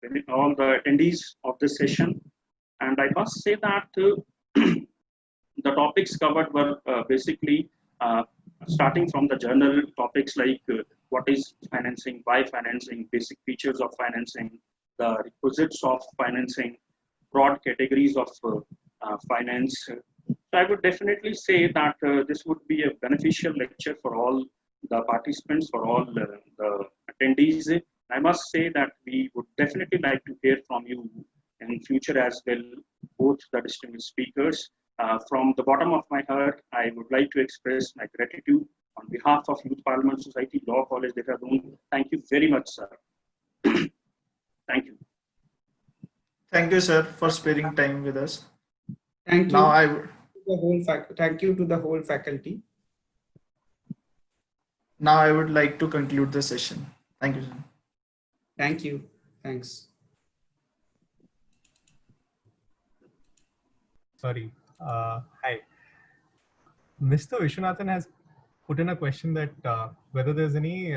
attendees of this session. And I must say that the topics covered were basically starting from the general topics like what is financing, why financing, basic features of financing, the requisites of financing, broad categories of finance. So I would definitely say that this would be a beneficial lecture for all the participants, for all the attendees. I must say that we would definitely like to hear from you in future as well, both the distinguished speakers From the bottom of my heart, I would like to express my gratitude on behalf of Youth Parliament Society, Law College, Dehradun. Thank you very much, sir. Thank you. Thank you, sir, for sparing time with us. Thank you. Now Thank you to the whole faculty. Now I would like to conclude the session. Thank you, sir. Thank you. Thanks. Sorry. Hi. Mr. Vishwanathan has put in a question that whether there's any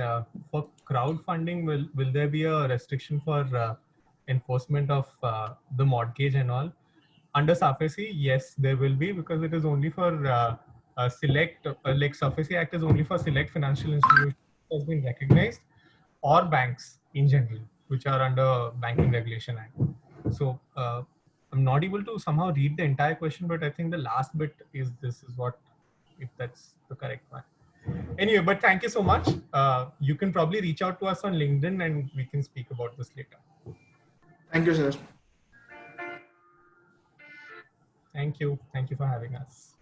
for crowdfunding, will there be a restriction for enforcement of the mortgage and all? Under SAFESI, yes, there will be, because it is only for select, like SAFESI Act is only for select financial institutions that has been recognized, or banks in general, which are under Banking Regulation Act. So I'm not able to somehow read the entire question, but I think the last bit is this is what, if that's the correct one. Anyway, but thank you so much. You can probably reach out to us on LinkedIn and we can speak about this later. Thank you, sir. Thank you. Thank you for having us.